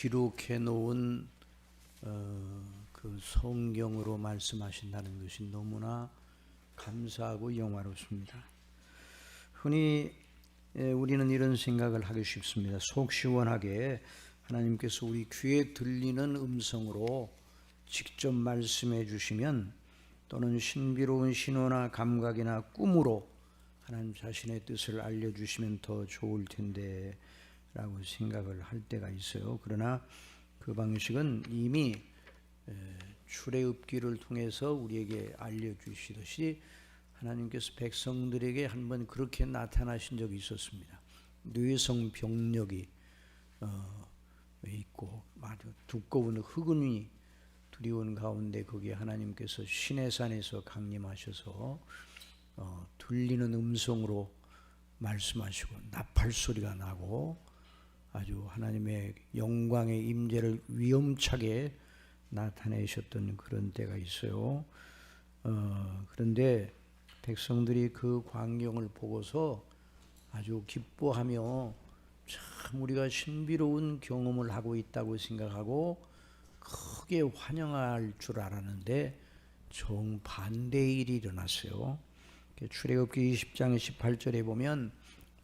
기록해 놓은 그 성경으로 말씀하신다는 것이 너무나 감사하고 영화롭습니다. 흔히 우리는 이런 생각을 하기 쉽습니다. 속 시원하게 하나님께서 우리 귀에 들리는 음성으로 직접 말씀해 주시면, 또는 신비로운 신호나 감각이나 꿈으로 하나님 자신의 뜻을 알려주시면 더 좋을 텐데 라고 생각을 할 때가 있어요. 그러나 그 방식은 이미 출애굽기를 통해서 우리에게 알려주시듯이 하나님께서 백성들에게 한번 그렇게 나타나신 적이 있었습니다. 뇌성 병력이 있고 아주 두꺼운 흑은이 두려운 가운데 거기에 하나님께서 시내산에서 강림하셔서 들리는 음성으로 말씀하시고 나팔 소리가 나고 아주 하나님의 영광의 임재를 위엄차게 나타내셨던 그런 때가 있어요. 그런데 백성들이 그 광경을 보고서 아주 기뻐하며 참 우리가 신비로운 경험을 하고 있다고 생각하고 크게 환영할 줄 알았는데 정반대의 일이 일어났어요. 출애굽기 20장 18절에 보면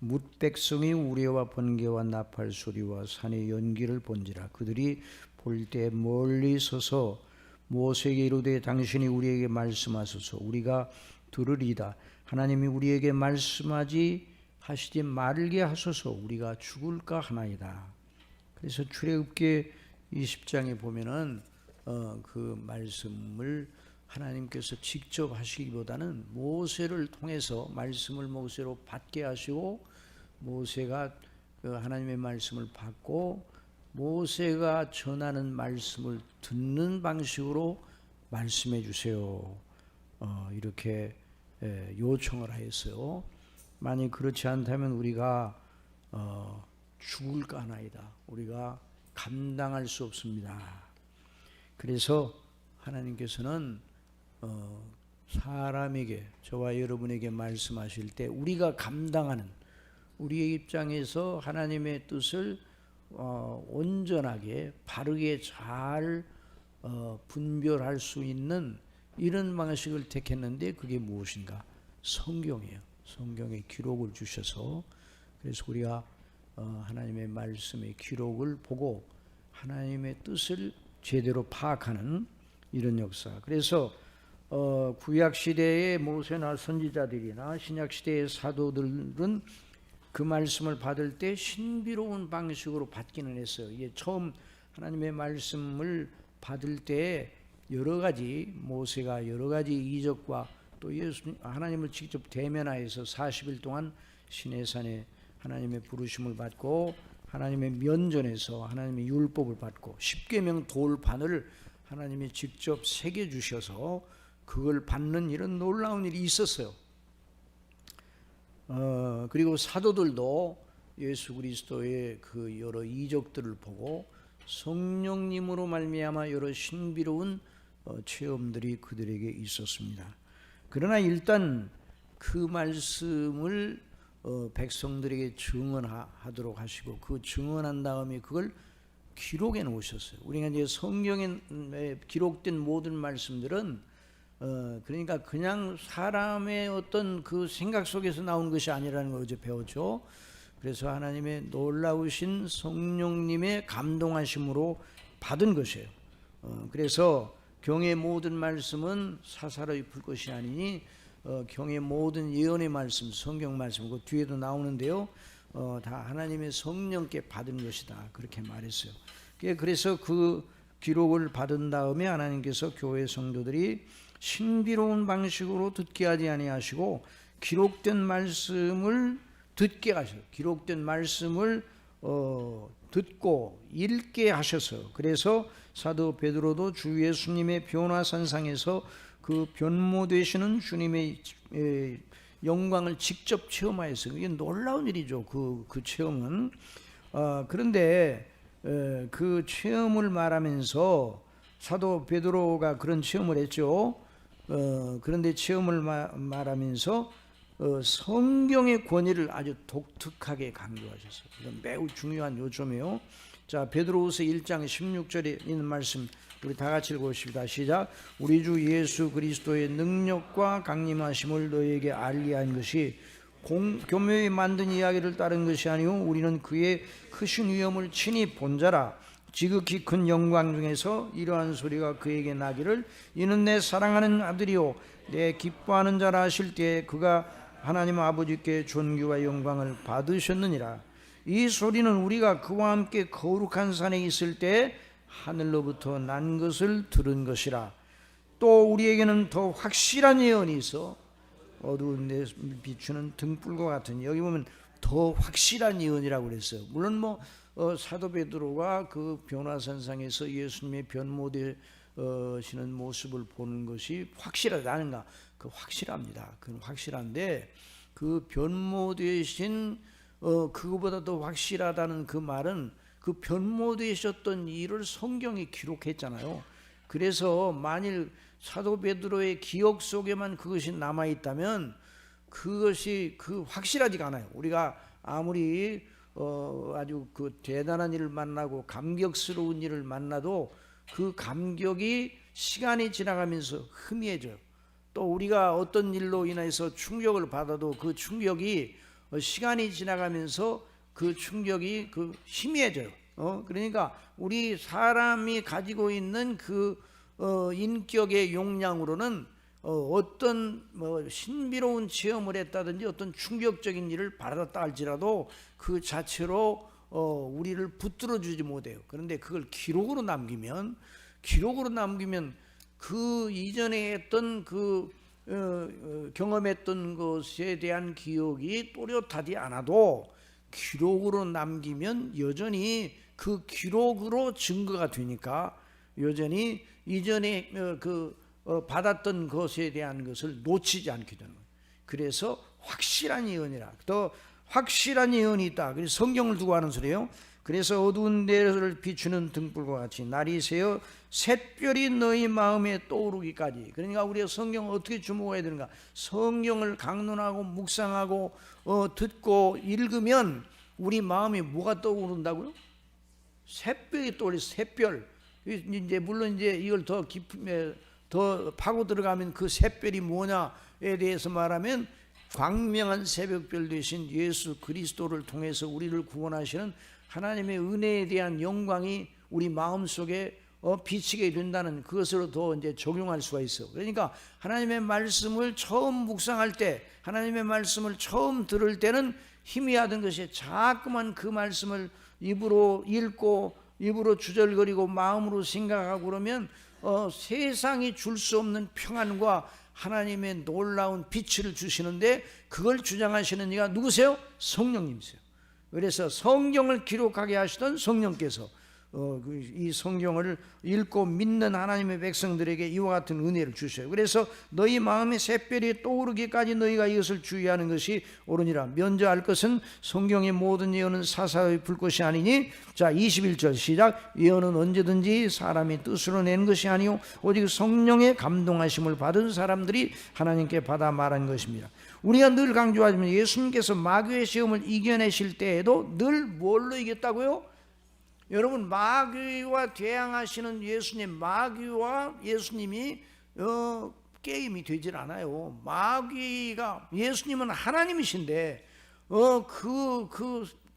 뭇 백성이 우레와 번개와 나팔 소리와 산의 연기를 본지라 그들이 볼 때 멀리 서서 모세에게 이르되 당신이 우리에게 말씀하소서 우리가 들으리이다. 하나님이 우리에게 말씀하지 하시지 말게 하소서 우리가 죽을까 하나이다. 그래서 출애굽기 20장에 보면은 그 말씀을 하나님께서 직접 하시기보다는 모세를 통해서 말씀을 모세로 받게 하시고 모세가 그 하나님의 말씀을 받고 모세가 전하는 말씀을 듣는 방식으로 말씀해 주세요. 이렇게 요청을 하였어요. 만약 그렇지 않다면 우리가 죽을까 하나이다. 우리가 감당할 수 없습니다. 그래서 하나님께서는 사람에게, 저와 여러분에게 말씀하실 때 우리가 감당하는, 우리의 입장에서 하나님의 뜻을 온전하게 바르게 잘 분별할 수 있는 이런 방식을 택했는데 그게 무엇인가? 성경이에요. 성경의 기록을 주셔서, 그래서 우리가 하나님의 말씀의 기록을 보고 하나님의 뜻을 제대로 파악하는 이런 역사. 그래서 구약시대의 모세나 선지자들이나 신약시대의 사도들은 그 말씀을 받을 때 신비로운 방식으로 받기는 했어요. 이게 처음 하나님의 말씀을 받을 때 여러 가지, 모세가 여러 가지 이적과 또 하나님을 직접 대면하여서 40일 동안 시내산에 하나님의 부르심을 받고 하나님의 면전에서 하나님의 율법을 받고 십계명 돌판을 하나님이 직접 새겨주셔서 그걸 받는 이런 놀라운 일이 있었어요. 그리고 사도들도 예수 그리스도의 그 여러 이적들을 보고 성령님으로 말미암아 여러 신비로운 체험들이 그들에게 있었습니다. 그러나 일단 그 말씀을 백성들에게 증언하도록 하시고 그 증언한 다음에 그걸 기록해 놓으셨어요. 우리가 이제 성경에 기록된 모든 말씀들은 그러니까 그냥 사람의 어떤 그 생각 속에서 나온 것이 아니라는 걸 어제 배웠죠. 그래서 하나님의 놀라우신 성령님의 감동하심으로 받은 것이에요. 그래서 경의 모든 말씀은 사사로이 풀 것이 아니니 경의 모든 예언의 말씀, 성경 말씀, 그 뒤에도 나오는데요. 다 하나님의 성령께 받은 것이다. 그렇게 말했어요. 그래서 그 기록을 받은 다음에 하나님께서 교회 성도들이 신비로운 방식으로 듣게 하지 아니하시고 기록된 말씀을 듣게 하셔요. 기록된 말씀을 듣고 읽게 하셔서, 그래서 사도 베드로도 주 예수님의 변화산상에서 그 변모되시는 주님의 영광을 직접 체험하였어요. 이게 놀라운 일이죠. 그 체험은. 그런데 그 체험을 말하면서 사도 베드로가 그런 체험을 했죠. 그런데 체험을 말하면서 성경의 권위를 아주 독특하게 강조하셨어요. 이건 매우 중요한 요점이에요. 자, 베드로후서 1장 16절에 있는 말씀 우리 다 같이 읽어봅시다. 시작. 우리 주 예수 그리스도의 능력과 강림하심을 너희에게 알리한 것이 교묘히 만든 이야기를 따른 것이 아니오 우리는 그의 크신 위엄을 친히 본 자라. 지극히 큰 영광 중에서 이러한 소리가 그에게 나기를 이는 내 사랑하는 아들이요 내 기뻐하는 자라 하실 때에 그가 하나님 아버지께 존귀와 영광을 받으셨느니라. 이 소리는 우리가 그와 함께 거룩한 산에 있을 때 하늘로부터 난 것을 들은 것이라. 또 우리에게는 더 확실한 예언이 있어 어두운 데 비추는 등불과 같은, 여기 보면 더 확실한 예언이라고 그랬어요. 물론 사도 베드로가 그 변화산상에서 예수님의 변모되시는 모습을 보는 것이 확실하다는가? 그 확실합니다. 그건 확실한데 그 변모되신 그거보다 더 확실하다는 그 말은 그 변모되셨던 일을 성경이 기록했잖아요. 그래서 만일 사도 베드로의 기억 속에만 그것이 남아 있다면 그것이 확실하지가 않아요. 우리가 아무리 아주 그 대단한 일을 만나고 감격스러운 일을 만나도 그 감격이 시간이 지나가면서 희미해져요. 또 우리가 어떤 일로 인해서 충격을 받아도 그 충격이 시간이 지나가면서 그 충격이 희미해져요. 그러니까 우리 사람이 가지고 있는 인격의 용량으로는 어떤 신비로운 체험을 했다든지 어떤 충격적인 일을 받았다 할지라도 그 자체로 우리를 붙들어 주지 못해요. 그런데 그걸 기록으로 남기면 그 이전에 했던 경험했던 것에 대한 기억이 또렷하지 않아도 기록으로 남기면 여전히 그 기록으로 증거가 되니까 여전히 이전에 받았던 것에 대한 것을 놓치지 않게 되는 거예요. 그래서 확실한 예언이라, 더 확실한 예언이 있다. 그래서 성경을 두고 하는 소리예요. 그래서 어두운 데를 비추는 등불과 같이 날이 새어 샛별이 너희 마음에 떠오르기까지. 그러니까 우리가 성경을 어떻게 주목해야 되는가? 성경을 강론하고 묵상하고 듣고 읽으면 우리 마음에 뭐가 떠오른다고요? 샛별이 떠올려. 샛별. 이제 물론 이제 이걸 더 깊이 더 파고 들어가면 그 샛별이 뭐냐에 대해서 말하면 광명한 새벽별 되신 예수 그리스도를 통해서 우리를 구원하시는 하나님의 은혜에 대한 영광이 우리 마음속에 비치게 된다는 그것으로 더 이제 적용할 수가 있어. 그러니까 하나님의 말씀을 처음 묵상할 때, 하나님의 말씀을 처음 들을 때는 희미하던 것이 자꾸만 그 말씀을 입으로 읽고 입으로 주절거리고 마음으로 생각하고 그러면 세상이 줄 수 없는 평안과 하나님의 놀라운 빛을 주시는데, 그걸 주장하시는 이가 누구세요? 성령님이세요. 그래서 성경을 기록하게 하시던 성령께서 이 성경을 읽고 믿는 하나님의 백성들에게 이와 같은 은혜를 주셔요. 그래서 너희 마음에 샛별이 떠오르기까지 너희가 이것을 주의하는 것이 옳으니라. 먼저 알 것은 성경의 모든 예언은 사사의 불꽃이 아니니. 자, 21절 시작. 예언은 언제든지 사람이 뜻으로 낸 것이 아니요 오직 성령의 감동하심을 받은 사람들이 하나님께 받아 말한 것입니다. 우리가 늘 강조하지만 예수님께서 마귀의 시험을 이겨내실 때에도 늘 뭘로 이겼다고요? 여러분, 마귀와 대항하시는 예수님, 마귀와 예수님이 게임이 되질 않아요. 예수님은 하나님이신데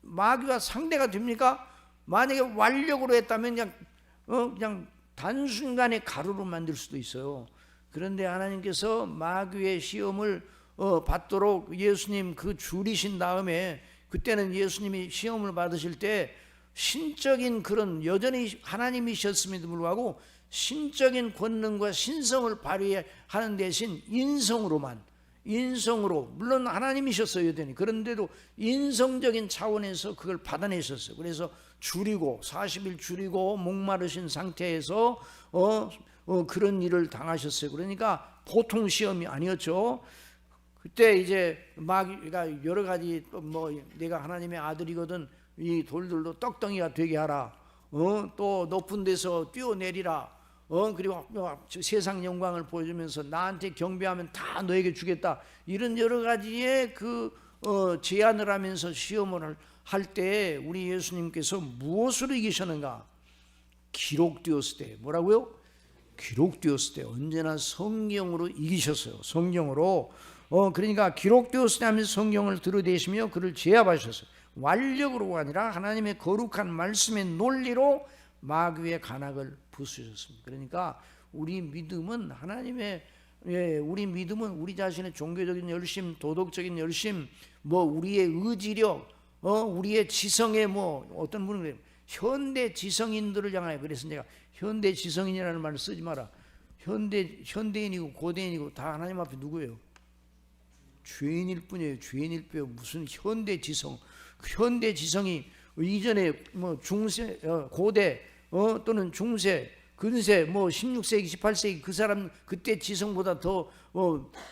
마귀와 상대가 됩니까? 만약에 완력으로 했다면 그냥 단순간에 가루로 만들 수도 있어요. 그런데 하나님께서 마귀의 시험을 받도록 예수님 줄이신 다음에, 그때는 예수님이 시험을 받으실 때 신적인 그런, 여전히 하나님이셨음에도 불구하고 신적인 권능과 신성을 발휘하는 대신 인성으로, 물론 하나님이셨어요 여전히. 그런데도 인성적인 차원에서 그걸 받아내셨어요. 그래서 40일 줄이고 목마르신 상태에서 그런 일을 당하셨어요. 그러니까 보통 시험이 아니었죠. 그때 이제 마귀가 여러 가지, 내가 하나님의 아들이거든, 이 돌들로 떡덩이가 되게 하라, 또 높은 데서 뛰어내리라, 그리고 세상 영광을 보여주면서 나한테 경배하면 다 너에게 주겠다, 이런 여러 가지의 제안을 하면서 시험을 할 때 우리 예수님께서 무엇으로 이기셨는가? 기록되었을 때. 뭐라고요? 기록되었을 때. 언제나 성경으로 이기셨어요. 성경으로. 그러니까 기록되었을 때 하면서 성경을 들어대시며 그를 제압하셨어요. 완력으로가 아니라 하나님의 거룩한 말씀의 논리로 마귀의 간악을 부수셨습니다. 그러니까 우리 믿음은 하나님의, 우리 믿음은 우리 자신의 종교적인 열심, 도덕적인 열심, 뭐 우리의 의지력, 우리의 지성의 뭐 어떤 분은 그래요. 현대 지성인들을 향하여, 그래서 내가 현대 지성인이라는 말을 쓰지 마라. 현대인이고 고대인이고 다 하나님 앞에 누구예요? 죄인일 뿐이에요. 죄인일 뿐이에요. 무슨 현대 지성? 현대 지성이 이전에 뭐 중세, 고대, 또는 중세, 근세, 뭐 16세기, 18세기 그 사람 그때 지성보다 더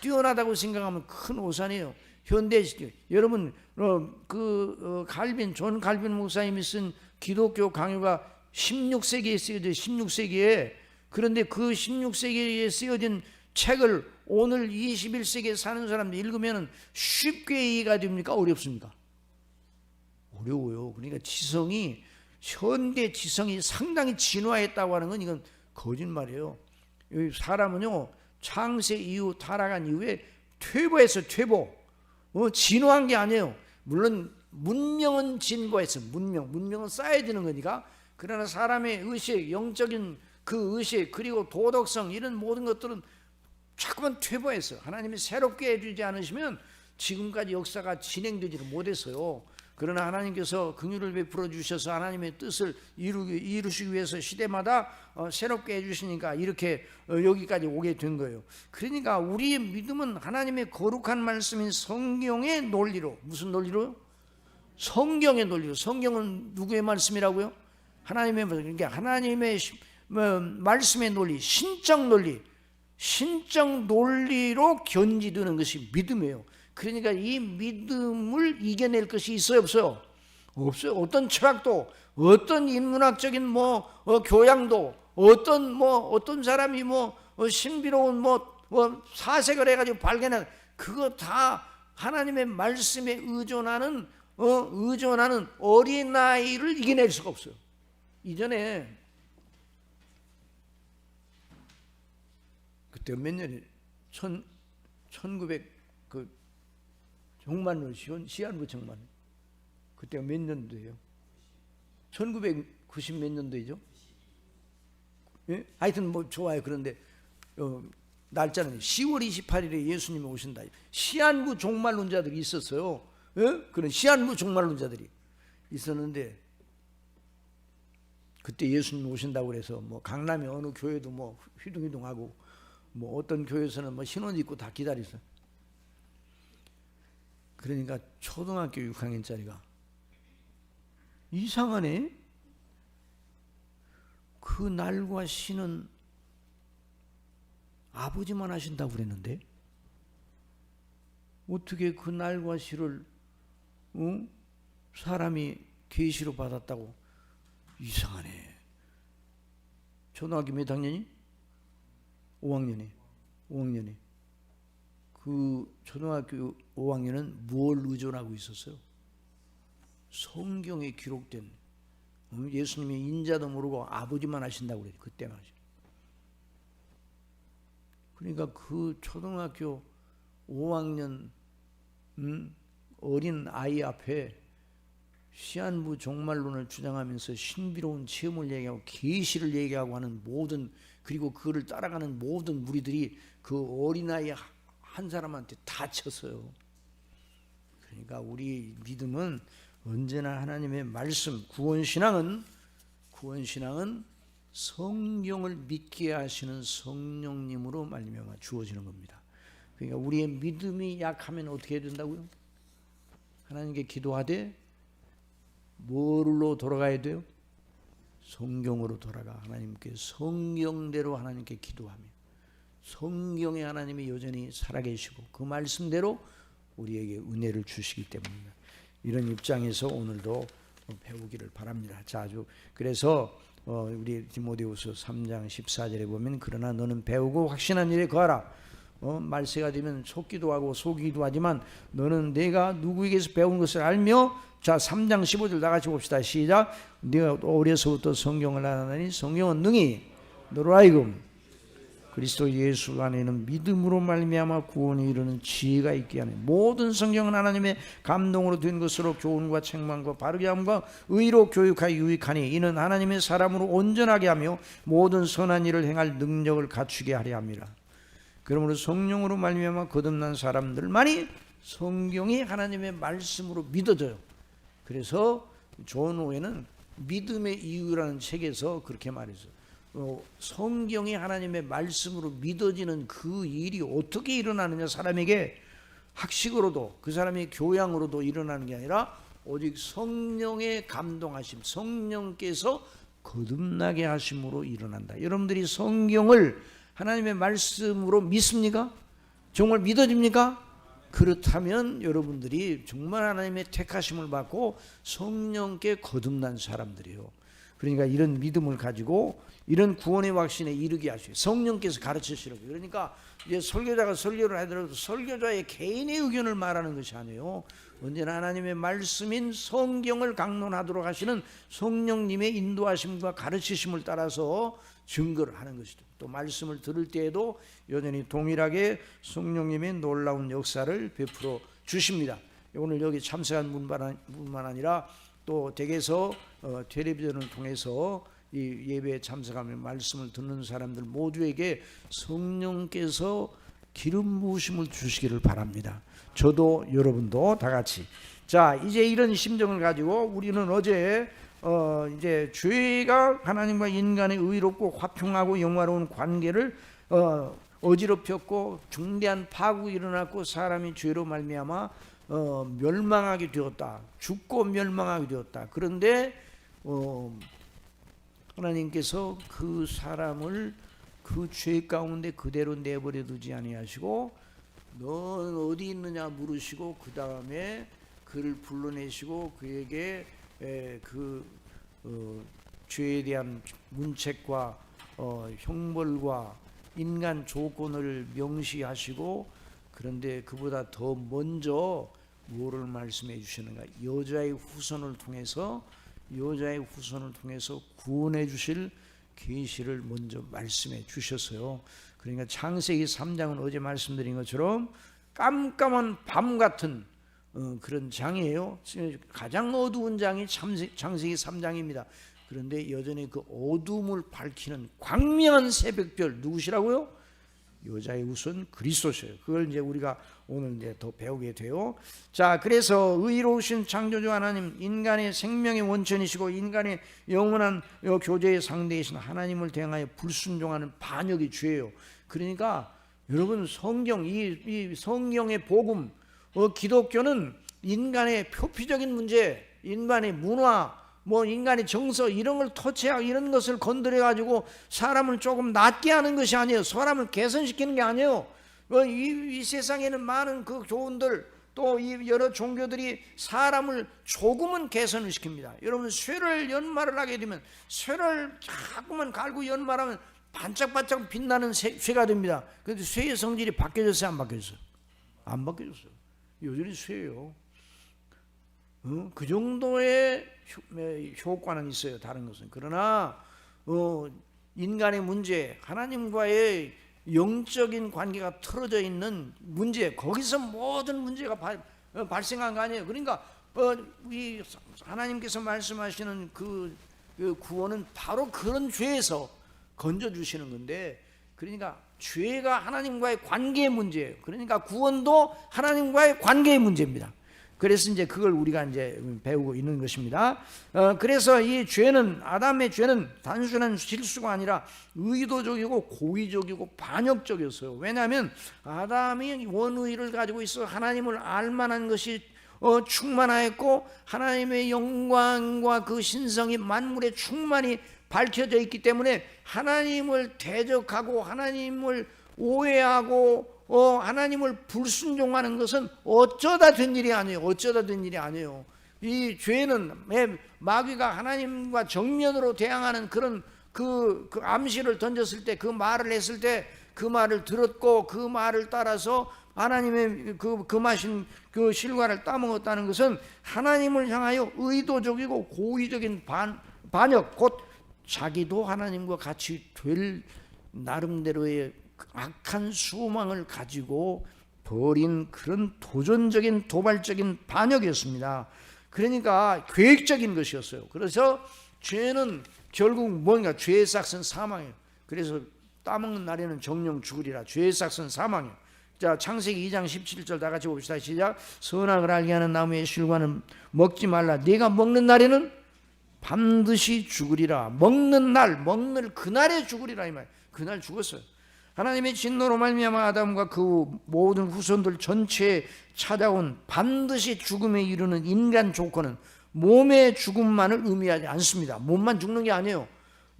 뛰어나다고 생각하면 큰 오산이에요. 현대 여러분 존 갈빈 목사님이 쓴 기독교 강요가 16세기에 쓰여져 16세기에. 그런데 그 16세기에 쓰여진 책을 오늘 21세기에 사는 사람들 읽으면 쉽게 이해가 됩니까? 어렵습니까? 어려워요. 그러니까 지성이, 현대 지성이 상당히 진화했다고 하는 건 이건 거짓말이에요. 사람은요, 창세 이후 타락한 이후에 퇴보했어요. 퇴보. 진화한 게 아니에요. 물론 문명은 진보했어요. 문명은 쌓여지는 거니까. 그러나 사람의 의식, 영적인 그 의식, 그리고 도덕성, 이런 모든 것들은 자꾸만 퇴보했어요. 하나님이 새롭게 해주지 않으시면 지금까지 역사가 진행되지를 못했어요. 그러나 하나님께서 긍휼을 베풀어 주셔서 하나님의 뜻을 이루시기 위해서 시대마다 새롭게 해주시니까 이렇게 여기까지 오게 된 거예요. 그러니까 우리의 믿음은 하나님의 거룩한 말씀인 성경의 논리로. 무슨 논리로? 성경의 논리로. 성경은 누구의 말씀이라고요? 하나님의 말씀. 그러니까 하나님의 말씀의 논리, 신적 논리, 신적 논리로 견지되는 것이 믿음이에요. 그러니까 이 믿음을 이겨낼 것이 있어요, 없어요? 없어요. 어떤 철학도, 어떤 인문학적인 교양도, 어떤 사람이 신비로운 사색을 해가지고 발견한, 그거 다 하나님의 말씀에 의존하는 어린아이를 이겨낼 수가 없어요. 이전에 그때 몇 년에 1900 정말로 시한부 정말 그때가 몇 년도예요? 1990 몇 년도이죠? 예? 하여튼 좋아요. 그런데 날짜는 10월 28일에 예수님이 오신다. 시한부 종말론자들이 있었어요. 예? 그런 시한부 종말론자들이 있었는데 그때 예수님 오신다고 그래서 강남의 어느 교회도 휘둥휘둥하고 어떤 교회에서는 신혼 입고 다 기다렸어요. 그러니까 초등학교 6학년짜리가 이상하네. 그 날과 시는 아버지만 하신다고 그랬는데 어떻게 그 날과 시를 사람이 계시로 받았다고. 이상하네. 초등학교 몇 학년이? 5학년이. 그 초등학교 5학년은 뭘 의존하고 있었어요? 성경에 기록된, 예수님이 인자도 모르고 아버지만 하신다고 그랬지. 그때만 하시. 그러니까 그 초등학교 5학년 어린 아이 앞에 시한부 종말론을 주장하면서 신비로운 체험을 얘기하고 계시를 얘기하고 하는 모든, 그리고 그를 따라가는 모든 무리들이 그 어린아이 한 사람한테 다쳤어요. 그러니까 우리 믿음은 언제나 하나님의 말씀, 구원신앙은 성경을 믿게 하시는 성령님으로 말미암아 주어지는 겁니다. 그러니까 우리의 믿음이 약하면 어떻게 해야 된다고요? 하나님께 기도하되 뭘로 돌아가야 돼요? 성경으로 돌아가 하나님께 성경대로 하나님께 기도하며 성경에 하나님이 여전히 살아계시고 그 말씀대로 우리에게 은혜를 주시기 때문입니다. 이런 입장에서 오늘도 배우기를 바랍니다. 자주 그래서 우리 디모데후서 3장 14절에 보면 그러나 너는 배우고 확신한 일에 거하라. 말세가 되면 속기도 하고 속이기도 하지만 너는 내가 누구에게서 배운 것을 알며, 자 3장 15절 나같이 봅시다. 시작. 네가 어려서부터 성경을 알아나니 성경은 능히 너로 하여금 그리스도 예수 안에는 믿음으로 말미암아 구원에 이르는 지혜가 있게 하네. 모든 성경은 하나님의 감동으로 된 것으로 교훈과 책망과 바르게 함과 의로 교육하여 유익하니 이는 하나님의 사람으로 온전하게 하며 모든 선한 일을 행할 능력을 갖추게 하려 함이라. 그러므로 성령으로 말미암아 거듭난 사람들만이 성경이 하나님의 말씀으로 믿어져요. 그래서 존 오웬은 믿음의 이유라는 책에서 그렇게 말했어요. 성경이 하나님의 말씀으로 믿어지는 그 일이 어떻게 일어나느냐, 사람에게 학식으로도 그 사람의 교양으로도 일어나는 게 아니라 오직 성령의 감동하심, 성령께서 거듭나게 하심으로 일어난다. 여러분들이 성경을 하나님의 말씀으로 믿습니까? 정말 믿어집니까? 그렇다면 여러분들이 정말 하나님의 택하심을 받고 성령께 거듭난 사람들이에요. 그러니까 이런 믿음을 가지고 이런 구원의 확신에 이르게 하시고 성령께서 가르치시라고. 그러니까 이제 설교자가 설교를 하더라도 설교자의 개인의 의견을 말하는 것이 아니에요. 언제나 하나님의 말씀인 성경을 강론하도록 하시는 성령님의 인도하심과 가르치심을 따라서 증거를 하는 것이죠. 또 말씀을 들을 때에도 여전히 동일하게 성령님의 놀라운 역사를 베풀어 주십니다. 오늘 여기 참석한 분만 아니라 또 댁에서 텔레비전을 통해서 이 예배에 참석하며 말씀을 듣는 사람들 모두에게 성령께서 기름 부으심을 주시기를 바랍니다. 저도 여러분도 다 같이. 자, 이제 이런 심정을 가지고 우리는 어제 이제 죄가 하나님과 인간의 의롭고 화평하고 영화로운 관계를 어지럽혔고 중대한 파국이 일어났고 사람이 죄로 말미암아 멸망하게 되었다. 죽고 멸망하게 되었다. 그런데 하나님께서 그 사람을 그 죄 가운데 그대로 내버려 두지 아니하시고 넌 어디 있느냐 물으시고 그 다음에 그를 불러내시고 그에게 그 죄에 대한 문책과 형벌과 인간 조건을 명시하시고, 그런데 그보다 더 먼저 뭐를 말씀해 주시는가? 여자의 후손을 통해서 구원해 주실 계시를 먼저 말씀해 주셨어요. 그러니까 창세기 3장은 어제 말씀드린 것처럼 깜깜한 밤 같은 그런 장이에요. 가장 어두운 장이 창세기 3장입니다. 그런데 여전히 그 어둠을 밝히는 광명한 새벽별 누구시라고요? 여자의 후손 그리스도셔요. 그걸 이제 우리가 오늘 이제 더 배우게 돼요. 자, 그래서 의로우신 창조주 하나님, 인간의 생명의 원천이시고 인간의 영원한 교제의 상대이신 하나님을 대항하여 불순종하는 반역이 죄예요. 그러니까 여러분 성경, 이 성경의 복음, 기독교는 인간의 표피적인 문제, 인간의 문화, 인간의 정서 이런 걸 터치하고 이런 것을 건드려 가지고 사람을 조금 낫게 하는 것이 아니에요. 사람을 개선시키는 게 아니에요. 이 세상에는 많은 그 교훈들 또 이 여러 종교들이 사람을 조금은 개선을 시킵니다. 여러분 쇠를 연마를 하게 되면 쇠를 자꾸만 갈고 연마하면 반짝반짝 빛나는 쇠가 됩니다. 그런데 쇠의 성질이 바뀌어졌어요? 안 바뀌었어요? 안 바뀌었어요. 여전히 쇠예요. 그 정도의 효과는 있어요. 다른 것은. 그러나 인간의 문제, 하나님과의 영적인 관계가 틀어져 있는 문제, 거기서 모든 문제가 발생한 거 아니에요. 그러니까 이 하나님께서 말씀하시는 그 구원은 바로 그런 죄에서 건져주시는 건데, 그러니까 죄가 하나님과의 관계의 문제예요. 그러니까 구원도 하나님과의 관계의 문제입니다. 그래서 이제 그걸 우리가 이제 배우고 있는 것입니다. 그래서 이 죄는, 아담의 죄는 단순한 실수가 아니라 의도적이고 고의적이고 반역적이었어요. 왜냐하면 아담이 원의를 가지고 있어 하나님을 알만한 것이 충만하였고 하나님의 영광과 그 신성이 만물에 충만히 밝혀져 있기 때문에 하나님을 대적하고 하나님을 오해하고 하나님을 불순종하는 것은 어쩌다 된 일이 아니에요. 어쩌다 된 일이 아니에요. 이 죄는 마귀가 하나님과 정면으로 대항하는 그런 그 암시를 던졌을 때, 그 말을 했을 때 그 말을 들었고 그 말을 따라서 하나님의 그 마신 그 실과를 따먹었다는 것은 하나님을 향하여 의도적이고 고의적인 반역, 곧 자기도 하나님과 같이 될 나름대로의 악한 소망을 가지고 벌인 그런 도전적인 도발적인 반역이었습니다. 그러니까 계획적인 것이었어요. 그래서 죄는 결국 뭔가 죄의 싹은 사망이에요. 그래서 따먹는 날에는 정령 죽으리라. 죄의 싹은 사망이에요. 자, 창세기 2장 17절 다 같이 봅시다. 시작. 선악을 알게 하는 나무의 실과는 먹지 말라. 네가 먹는 날에는 반드시 죽으리라. 먹는 날, 먹는 그날에 죽으리라 이 말. 그날 죽었어요. 하나님의 진노로 말미암아 아담과 그 모든 후손들 전체에 찾아온 반드시 죽음에 이르는 인간 조건은 몸의 죽음만을 의미하지 않습니다. 몸만 죽는 게 아니에요.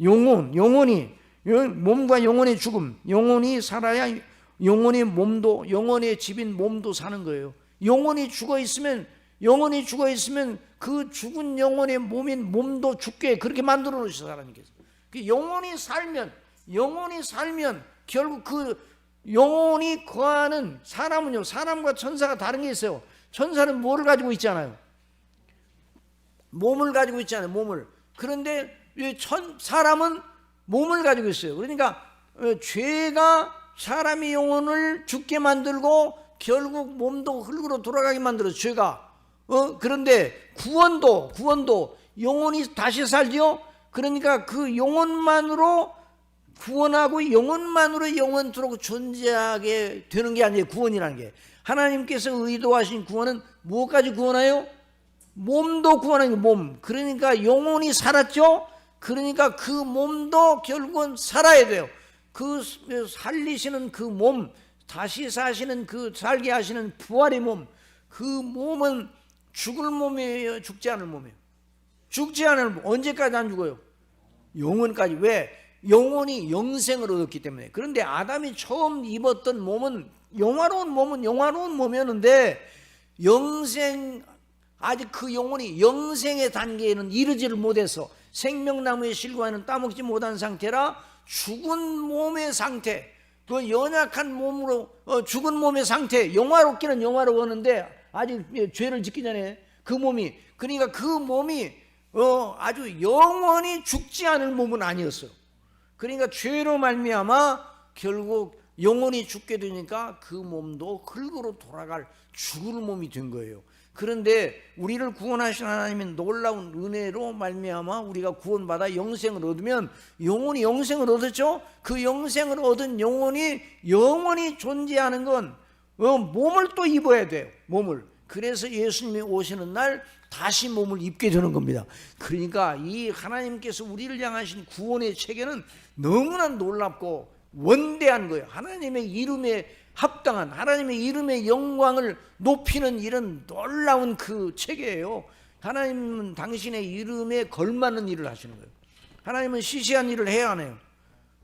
영혼이 몸과 영혼의 죽음, 영혼이 살아야 영혼의 몸도, 영혼의 집인 몸도 사는 거예요. 영혼이 죽어 있으면 그 죽은 영혼의 몸인 몸도 죽게 그렇게 만들어 놓으셨어요. 하나님께서. 그 영혼이 살면 결국 그 영혼이 거하는 사람은요, 사람과 천사가 다른 게 있어요. 천사는 뭐를 가지고 있잖아요. 몸을 가지고 있잖아요. 몸을. 그런데 사람은 몸을 가지고 있어요. 그러니까 죄가 사람의 영혼을 죽게 만들고 결국 몸도 흙으로 돌아가게 만들어요. 죄가. 그런데 구원도 영혼이 다시 살죠. 그러니까 그 영혼만으로 구원하고 영혼만으로 영원토록 존재하게 되는 게 아니에요. 구원이라는 게. 하나님께서 의도하신 구원은 무엇까지 구원해요? 몸도 구원하는 몸. 그러니까 영혼이 살았죠. 그러니까 그 몸도 결국은 살아야 돼요. 그 살리시는 그 몸, 다시 사시는 그 살게 하시는 부활의 몸, 그 몸은 죽을 몸이에요? 죽지 않을 몸이에요? 죽지 않을 몸. 언제까지 안 죽어요? 영원까지. 왜? 영혼이 영생을 얻었기 때문에. 그런데 아담이 처음 입었던 몸은 영화로운 몸이었는데 아직 그 영혼이 영생의 단계에는 이르지를 못해서 생명나무의 실과에는 따먹지 못한 상태라 죽은 몸의 상태, 그 연약한 몸으로 죽은 몸의 상태, 영화롭기는 영화로웠는데 아직 죄를 짓기 전에 그 몸이, 그러니까 그 몸이 아주 영원히 죽지 않을 몸은 아니었어요. 그러니까 죄로 말미암아 결국 영혼이 죽게 되니까 그 몸도 흙으로 돌아갈 죽을 몸이 된 거예요. 그런데 우리를 구원하신 하나님의 놀라운 은혜로 말미암아 우리가 구원받아 영생을 얻으면, 영혼이 영생을 얻었죠. 그 영생을 얻은 영혼이 영원히 존재하는 건 몸을 또 입어야 돼요. 몸을. 그래서 예수님이 오시는 날 다시 몸을 입게 되는 겁니다. 그러니까 이 하나님께서 우리를 향하신 구원의 체계는 너무나 놀랍고 원대한 거예요. 하나님의 이름에 합당한, 하나님의 이름의 영광을 높이는 이런 놀라운 그 체계예요. 하나님은 당신의 이름에 걸맞는 일을 하시는 거예요. 하나님은 시시한 일을 해야 하네요.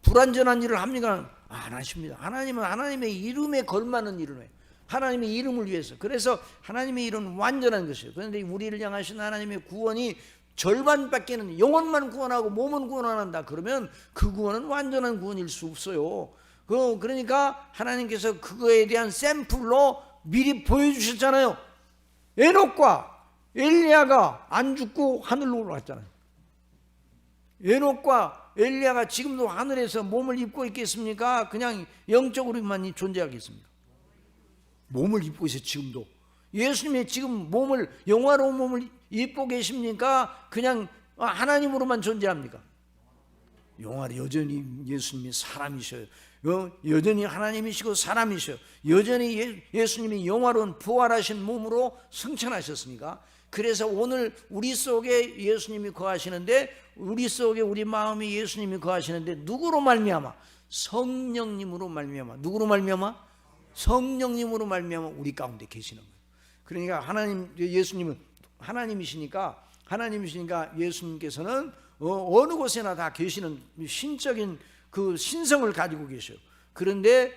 불완전한 일을 합니까? 안 하십니다. 하나님은 하나님의 이름에 걸맞는 일을 해요. 하나님의 이름을 위해서. 그래서 하나님의 이름은 완전한 것이에요. 그런데 우리를 향하신 하나님의 구원이 절반밖에는, 영혼만 구원하고 몸은 구원 안 한다 그러면 그 구원은 완전한 구원일 수 없어요. 그러니까 하나님께서 그거에 대한 샘플로 미리 보여주셨잖아요. 에녹과 엘리야가 안 죽고 하늘로 올라갔잖아요. 에녹과 엘리야가 지금도 하늘에서 몸을 입고 있겠습니까? 그냥 영적으로만 존재하겠습니까? 몸을 입고 있어요. 지금도. 예수님의 지금 몸을, 영화로운 몸을 입고 계십니까? 그냥 하나님으로만 존재합니까? 여전히 예수님이 사람이셔요. 여전히 하나님이시고 사람이셔요. 여전히 예수님이 영화로운 부활하신 몸으로 승천하셨으니까. 그래서 오늘 우리 속에 예수님이 거하시는데, 우리 속에 우리 마음에 예수님이 거하시는데 누구로 말미암아? 성령님으로 말미암아. 누구로 말미암아? 성령님으로 말미암아 우리 가운데 계시는 거예요. 그러니까 예수님은 하나님이시니까 예수님께서는 어느 곳에나 다 계시는 신적인 그 신성을 가지고 계셔요. 그런데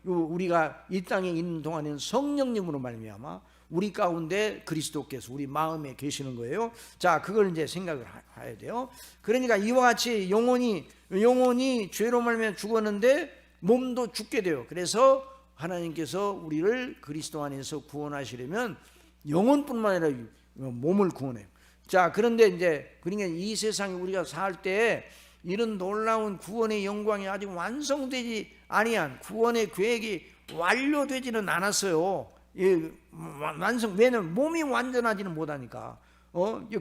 우리가 이 땅에 있는 동안에는 성령님으로 말미암아 우리 가운데 그리스도께서 우리 마음에 계시는 거예요. 자, 그걸 이제 생각을 해야 돼요. 그러니까 이와 같이 영혼이 죄로 말미암아 죽었는데 몸도 죽게 돼요. 그래서 하나님께서 우리를 그리스도 안에서 구원하시려면 영혼뿐만 아니라 몸을 구원해요. 자, 그런데 이제 그러니까 이 세상에 우리가 살 때 이런 놀라운 구원의 영광이 아직 완성되지 아니한 구원의 계획이 완료되지는 않았어요. 예, 왜냐면 몸이 완전하지는 못하니까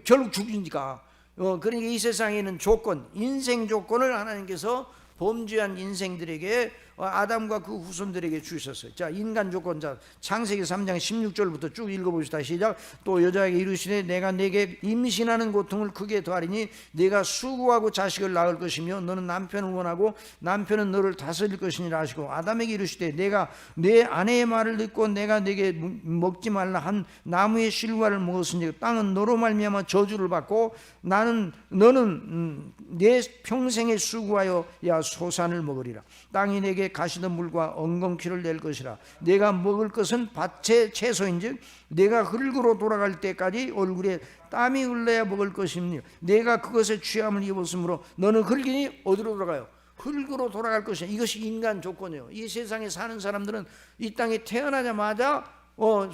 결국 죽으니까. 그러니까 이 세상에는 조건, 인생 조건을 하나님께서 범죄한 인생들에게 아담과 그 후손들에게 주셨어요. 자, 인간 조건. 자, 창세기 3장 16절부터 쭉 읽어봅시다. 시작. 또 여자에게 이르시되 내가 내게 임신하는 고통을 크게 더하리니 네가 수고하고 자식을 낳을 것이며 너는 남편을 원하고 남편은 너를 다스릴 것이니라 하시고, 아담에게 이르시되 내가 내 아내의 말을 듣고 내가 내게 먹지 말라 한 나무의 실과를 먹었으니 땅은 너로 말미암아 저주를 받고 너는 내 평생에 수고하여 야 소산을 먹으리라. 땅이 내게 가시덤불과 엉겅퀴를 낼 것이라. 내가 먹을 것은 밭의 채소인즉 내가 흙으로 돌아갈 때까지 얼굴에 땀이 흘러야 먹을 것이니 내가 그것에 취함을 입었으므로 너는 흙이니 어디로 돌아가요? 흙으로 돌아갈 것이야. 이것이 인간 조건이에요. 이 세상에 사는 사람들은 이 땅에 태어나자마자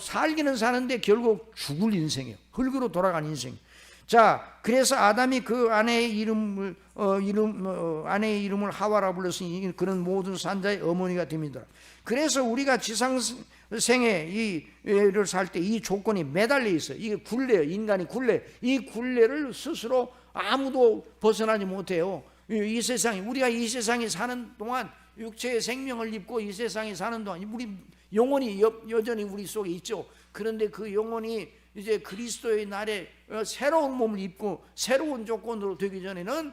살기는 사는데 결국 죽을 인생이에요. 흙으로 돌아간 인생. 자, 그래서 아담이 그 아내의 이름을 하와라 불렀으니 그는 모든 산자의 어머니가 됩니다. 그래서 우리가 지상생에 이 애를 살 때 이 조건이 매달려 있어요. 이게 굴레예요. 인간이 굴레. 이 굴레를 스스로 아무도 벗어나지 못해요. 이 세상에, 우리가 이 세상에 사는 동안 육체의 생명을 입고 이 세상에 사는 동안 우리 영혼이 여전히 우리 속에 있죠. 그런데 그 영혼이 이제 그리스도의 날에 새로운 몸을 입고 새로운 조건으로 되기 전에는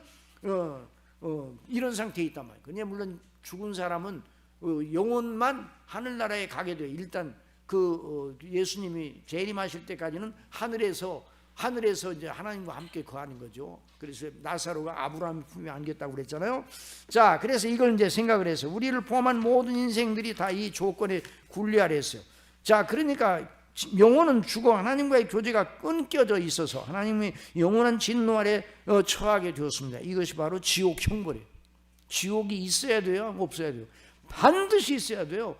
이런 상태에 있단 말이에요. 그냥 물론 죽은 사람은 영혼만 하늘나라에 가게 돼요. 일단 예수님이 재림하실 때까지는 하늘에서 이제 하나님과 함께 거하는 거죠. 그래서 나사로가 아브라함 품에 안겼다고 그랬잖아요. 자, 그래서 이걸 이제 생각을 해서 우리를 포함한 모든 인생들이 다 이 조건에 굴레 아래 있어요. 자, 그러니까 영혼은 죽어 하나님과의 교제가 끊겨져 있어서 하나님의 영원한 진노 아래 처하게 되었습니다. 이것이 바로 지옥 형벌이에요. 지옥이 있어야 돼요? 없어야 돼요? 반드시 있어야 돼요.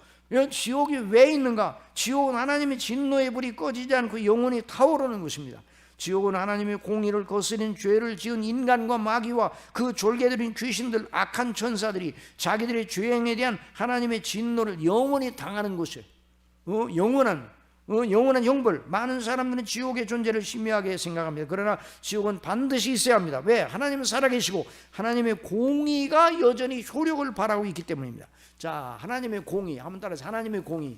지옥이 왜 있는가? 지옥은 하나님의 진노의 불이 꺼지지 않고 영원히 타오르는 것입니다. 지옥은 하나님의 공의를 거스린 죄를 지은 인간과 마귀와 그 졸개들인 귀신들, 악한 천사들이 자기들의 죄행에 대한 하나님의 진노를 영원히 당하는 곳이에요. 영원한 형벌. 많은 사람들은 지옥의 존재를 희미하게 생각합니다. 그러나 지옥은 반드시 있어야 합니다. 왜? 하나님은 살아계시고 하나님의 공의가 여전히 효력을 발하고 있기 때문입니다. 자, 하나님의 공의, 한번 따라서 하나님의 공의.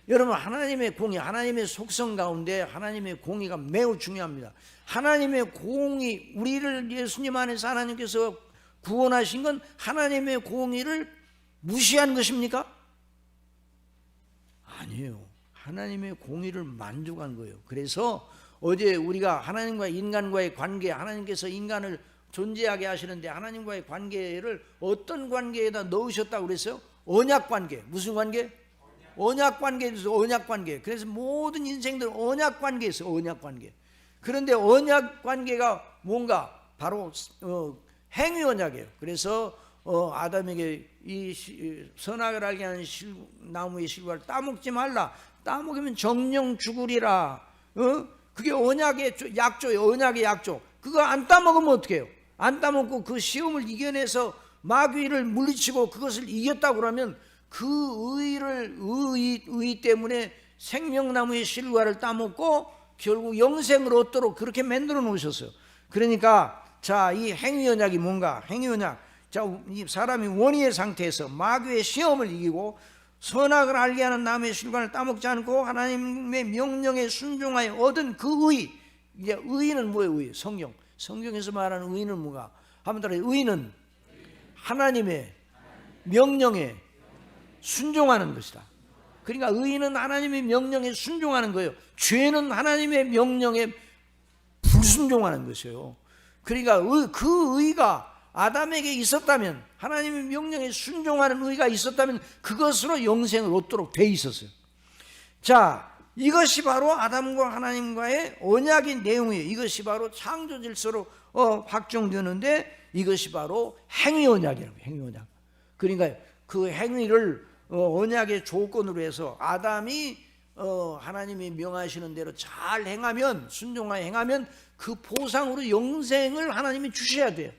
여러분, 하나님의 공의, 하나님의 속성 가운데 하나님의 공의가 매우 중요합니다. 하나님의 공의, 우리를 예수님 안에서 하나님께서 구원하신 건 하나님의 공의를 무시한 것입니까? 아니에요. 하나님의 공의를 만족한 거예요. 그래서 어제 우리가 하나님과 인간과의 관계, 하나님께서 인간을 존재하게 하시는데 하나님과의 관계를 어떤 관계에다 넣으셨다고 그랬어요? 언약 관계. 무슨 관계? 언약 관계에서 언약 관계. 그래서 모든 인생들 언약 관계에서 언약 관계. 그런데 언약 관계가 뭔가? 바로 행위 언약이에요. 그래서 아담에게 이 선악을 알게 하는 나무의 실과를 따먹지 말라. 따먹으면 정령 죽으리라. 그게 언약의 약조예요. 언약의 약조. 그거 안 따먹으면 어떻게 해요? 안 따먹고 그 시험을 이겨내서 마귀를 물리치고 그것을 이겼다고 그러면 그 의의 때문에 생명나무의 실과를 따먹고 결국 영생을 얻도록 그렇게 만들어 놓으셨어요. 그러니까 자, 이 행위 언약이 뭔가? 행위 언약. 자, 이 사람이 원의의 상태에서 마귀의 시험을 이기고 선악을 알게 하는 나무의 실과를 따먹지 않고 하나님의 명령에 순종하여 얻은 그 의. 이제 의는 뭐예요? 의. 성경에서 말하는 의는 뭐가? 한번 따라해. 의는 하나님의 명령에 순종하는 것이다. 그러니까 의는 하나님의 명령에 순종하는 거예요. 죄는 하나님의 명령에 불순종하는 것이에요. 그러니까 그 의가 아담에게 있었다면, 하나님의 명령에 순종하는 의가 있었다면 그것으로 영생을 얻도록 돼 있었어요. 자, 이것이 바로 아담과 하나님과의 언약의 내용이에요. 이것이 바로 창조 질서로 확정되는데 이것이 바로 행위 언약이라고. 행위 언약. 그러니까 그 행위를 언약의 조건으로 해서 아담이 하나님이 명하시는 대로 잘 행하면, 순종하여 행하면 그 보상으로 영생을 하나님이 주셔야 돼요.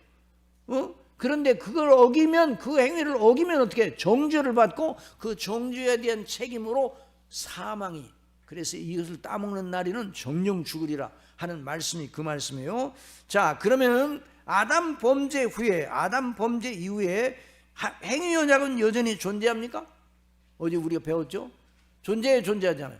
그런데 그걸 어기면, 그 행위를 어기면 어떻게 해요? 정죄를 받고 그 정죄에 대한 책임으로 사망이, 그래서 이것을 따먹는 날에는 정령 죽으리라 하는 말씀이 그 말씀이에요. 자, 그러면 아담 범죄 이후에 행위 언약은 여전히 존재합니까? 어제 우리가 배웠죠? 존재하지 않아요?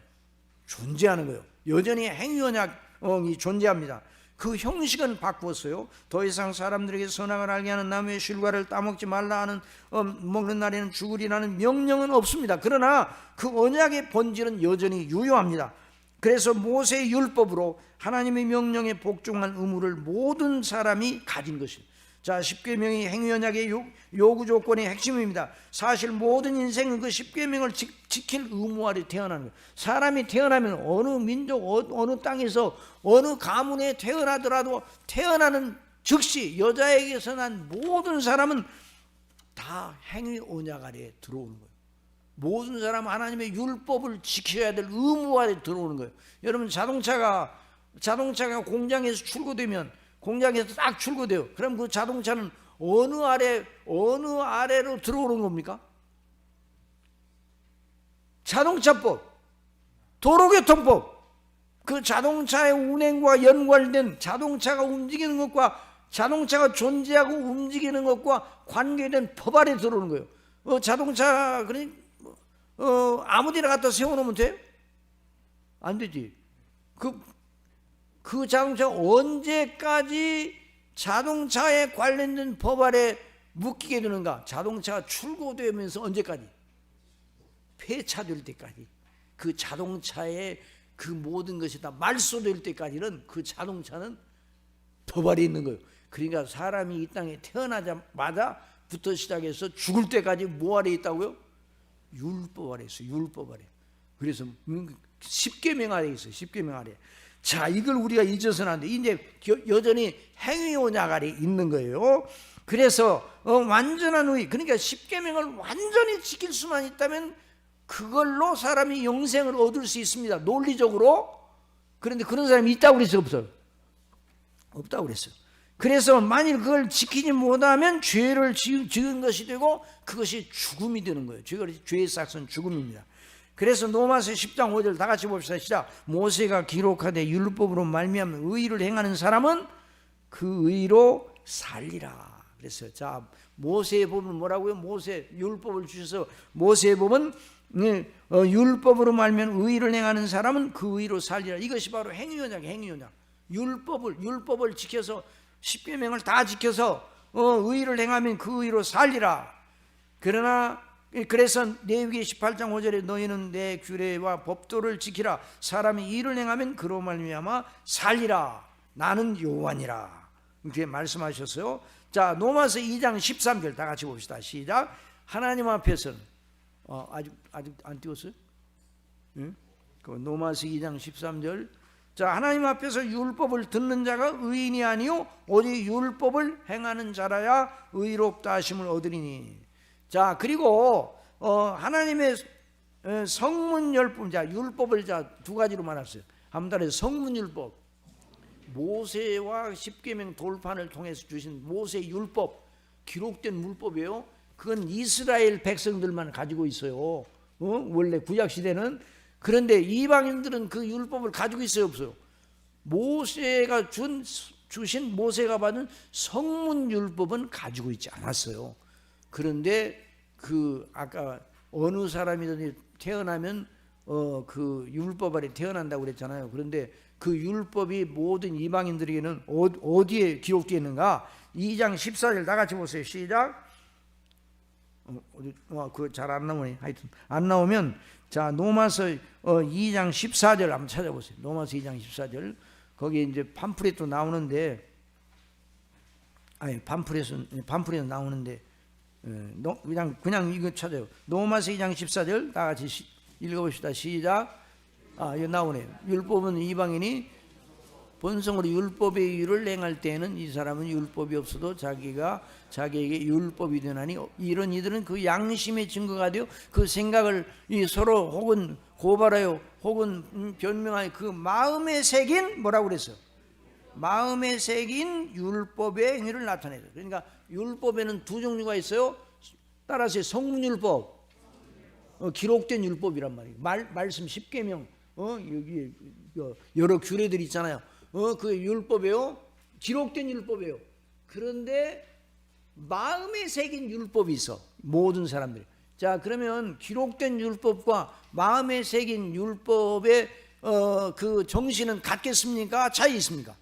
존재하는 거예요. 여전히 행위 언약이 존재합니다. 그 형식은 바꾸었어요. 더 이상 사람들에게 선악을 알게 하는 나무의 실과를 따먹지 말라 하는 먹는 날에는 죽으리라는 명령은 없습니다. 그러나 그 언약의 본질은 여전히 유효합니다. 그래서 모세의 율법으로 하나님의 명령에 복종한 의무를 모든 사람이 가진 것입니다. 자, 십계명이 행위 언약의 요구 조건의 핵심입니다. 사실 모든 인생은 그 십계명을 지킬 의무 아래 태어나는 거예요. 사람이 태어나면 어느 민족, 어느 땅에서 어느 가문에 태어나더라도 태어나는 즉시 여자에게서 난 모든 사람은 다 행위 언약 아래에 들어오는 거예요. 모든 사람은 하나님의 율법을 지켜야 될 의무 아래 들어오는 거예요. 여러분, 자동차가 공장에서 출고되면, 공장에서 딱 출고돼요. 그럼 그 자동차는 어느 아래로 들어오는 겁니까? 자동차법, 도로교통법, 그 자동차의 운행과 연관된, 자동차가 움직이는 것과 자동차가 존재하고 움직이는 것과 관계된 법 아래 들어오는 거예요. 자동차 아무 데나 갖다 세워놓으면 돼? 안 되지. 그 자동차가 언제까지 자동차에 관련된 법 아래 묶이게 되는가? 자동차가 출고되면서 언제까지? 폐차될 때까지. 그 자동차의 그 모든 것이 다 말소될 때까지는 그 자동차는 법 아래 있는 거예요. 그러니까 사람이 이 땅에 태어나자마자부터 시작해서 죽을 때까지 뭐 아래 있다고요? 율법 아래 있어요. 율법 아래. 그래서 십계명 아래 있어요. 십계명 아래. 자, 이걸 우리가 잊어서는 안 돼. 이제 여전히 행위 언약 아래 있는 거예요. 그래서 완전한 의의, 그러니까 십계명을 완전히 지킬 수만 있다면 그걸로 사람이 영생을 얻을 수 있습니다. 논리적으로. 그런데 그런 사람이 있다고 그랬어요? 없어요? 없다고 그랬어요. 그래서 만일 그걸 지키지 못하면 죄를 지은 것이 되고 그것이 죽음이 되는 거예요. 죄의 삭은 죽음입니다. 그래서 로마서 10장 5절 다 같이 봅시다. 시작. 모세가 기록하되 율법으로 말미암아 의를 행하는 사람은 그 의로 살리라 그랬어요. 자, 모세의 법은 뭐라고요? 모세 율법을 주셔서 모세의 법은 율법으로 말미암아 의를 행하는 사람은 그 의로 살리라. 이것이 바로 행위 언약이에요. 행위 언약. 율법을 지켜서 십계명을 다 지켜서 의를 행하면 그 의로 살리라. 그래서 레위기 18장 5절에 너희는 내 규례와 법도를 지키라. 사람이 일을 행하면 그로 말미암아 살리라. 나는 여호와니라. 이렇게 말씀하셨어요. 자, 로마서 2장 13절 다 같이 봅시다. 시작. 하나님 앞에서는 아직 안 띄웠어요? 응? 그 로마서 2장 13절. 자, 하나님 앞에서 율법을 듣는 자가 의인이 아니요 오직 율법을 행하는 자라야 의롭다 하심을 얻으리니. 자, 그리고 하나님의 성문율법, 자, 율법을 두 가지로 말했어요. 한 달에 성문율법, 모세와 십계명 돌판을 통해서 주신 모세 율법, 기록된 율법이에요. 그건 이스라엘 백성들만 가지고 있어요. 원래 구약 시대는. 그런데 이방인들은 그 율법을 가지고 있어요, 없어요? 모세가 주신 모세가 받은 성문율법은 가지고 있지 않았어요. 그런데 아까 어느 사람이든지 태어나면 그 율법 아래 태어난다고 그랬잖아요. 그런데 그 율법이 모든 이방인들에게는 어디에 기록되어 있는가? 2장 14절 다 같이 보세요. 시작. 그거 잘 안 나오네. 하여튼 안 나오면 자, 로마서 2장 14절 한번 찾아보세요. 로마서 2장 14절. 거기 이제 팜플렛도 나오는데, 아니 팜플렛 나오는데 그냥 이거 찾아요. 로마서 2장 14절 다 같이 읽어봅시다. 시작. 여기 나오네요. 율법은 이방인이 본성으로 율법의 의를 행할 때에는 이 사람은 율법이 없어도 자기에게 율법이 되나니 이런 이들은 그 양심의 증거가 되어 그 생각을 서로 혹은 고발하여 혹은 변명하여 그 마음에 새긴 뭐라고 그랬어요? 마음에 새긴 율법의 행위를 나타내죠. 그러니까 율법에는 두 종류가 있어요. 따라서 성문율법, 기록된 율법이란 말이에요. 말씀 10계명, 여기 여러 규례들이 있잖아요. 그 율법이에요. 기록된 율법이에요. 그런데 마음에 새긴 율법이 있어. 모든 사람들이. 자, 그러면 기록된 율법과 마음에 새긴 율법의 그 정신은 같겠습니까? 차이 있습니까?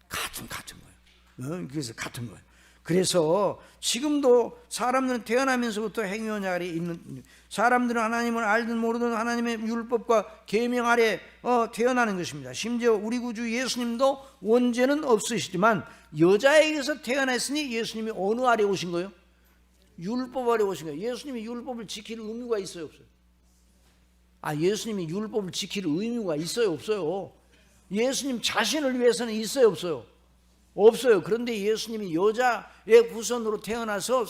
같은 거예요. 그래서 같은 거예요. 그래서 지금도 사람들은 태어나면서부터 행위원약 아래 있는, 사람들은 하나님을 알든 모르든 하나님의 율법과 계명 아래 태어나는 것입니다. 심지어 우리 구주 예수님도 원죄는 없으시지만 여자에게서 태어났으니 예수님이 어느 아래 오신 거예요? 율법 아래 오신 거예요. 예수님이 율법을 지킬 의무가 있어요, 없어요? 예수님이 율법을 지킬 의무가 있어요, 없어요? 예수님 자신을 위해서는 있어요, 없어요? 없어요. 그런데 예수님이 여자의 후손으로 태어나서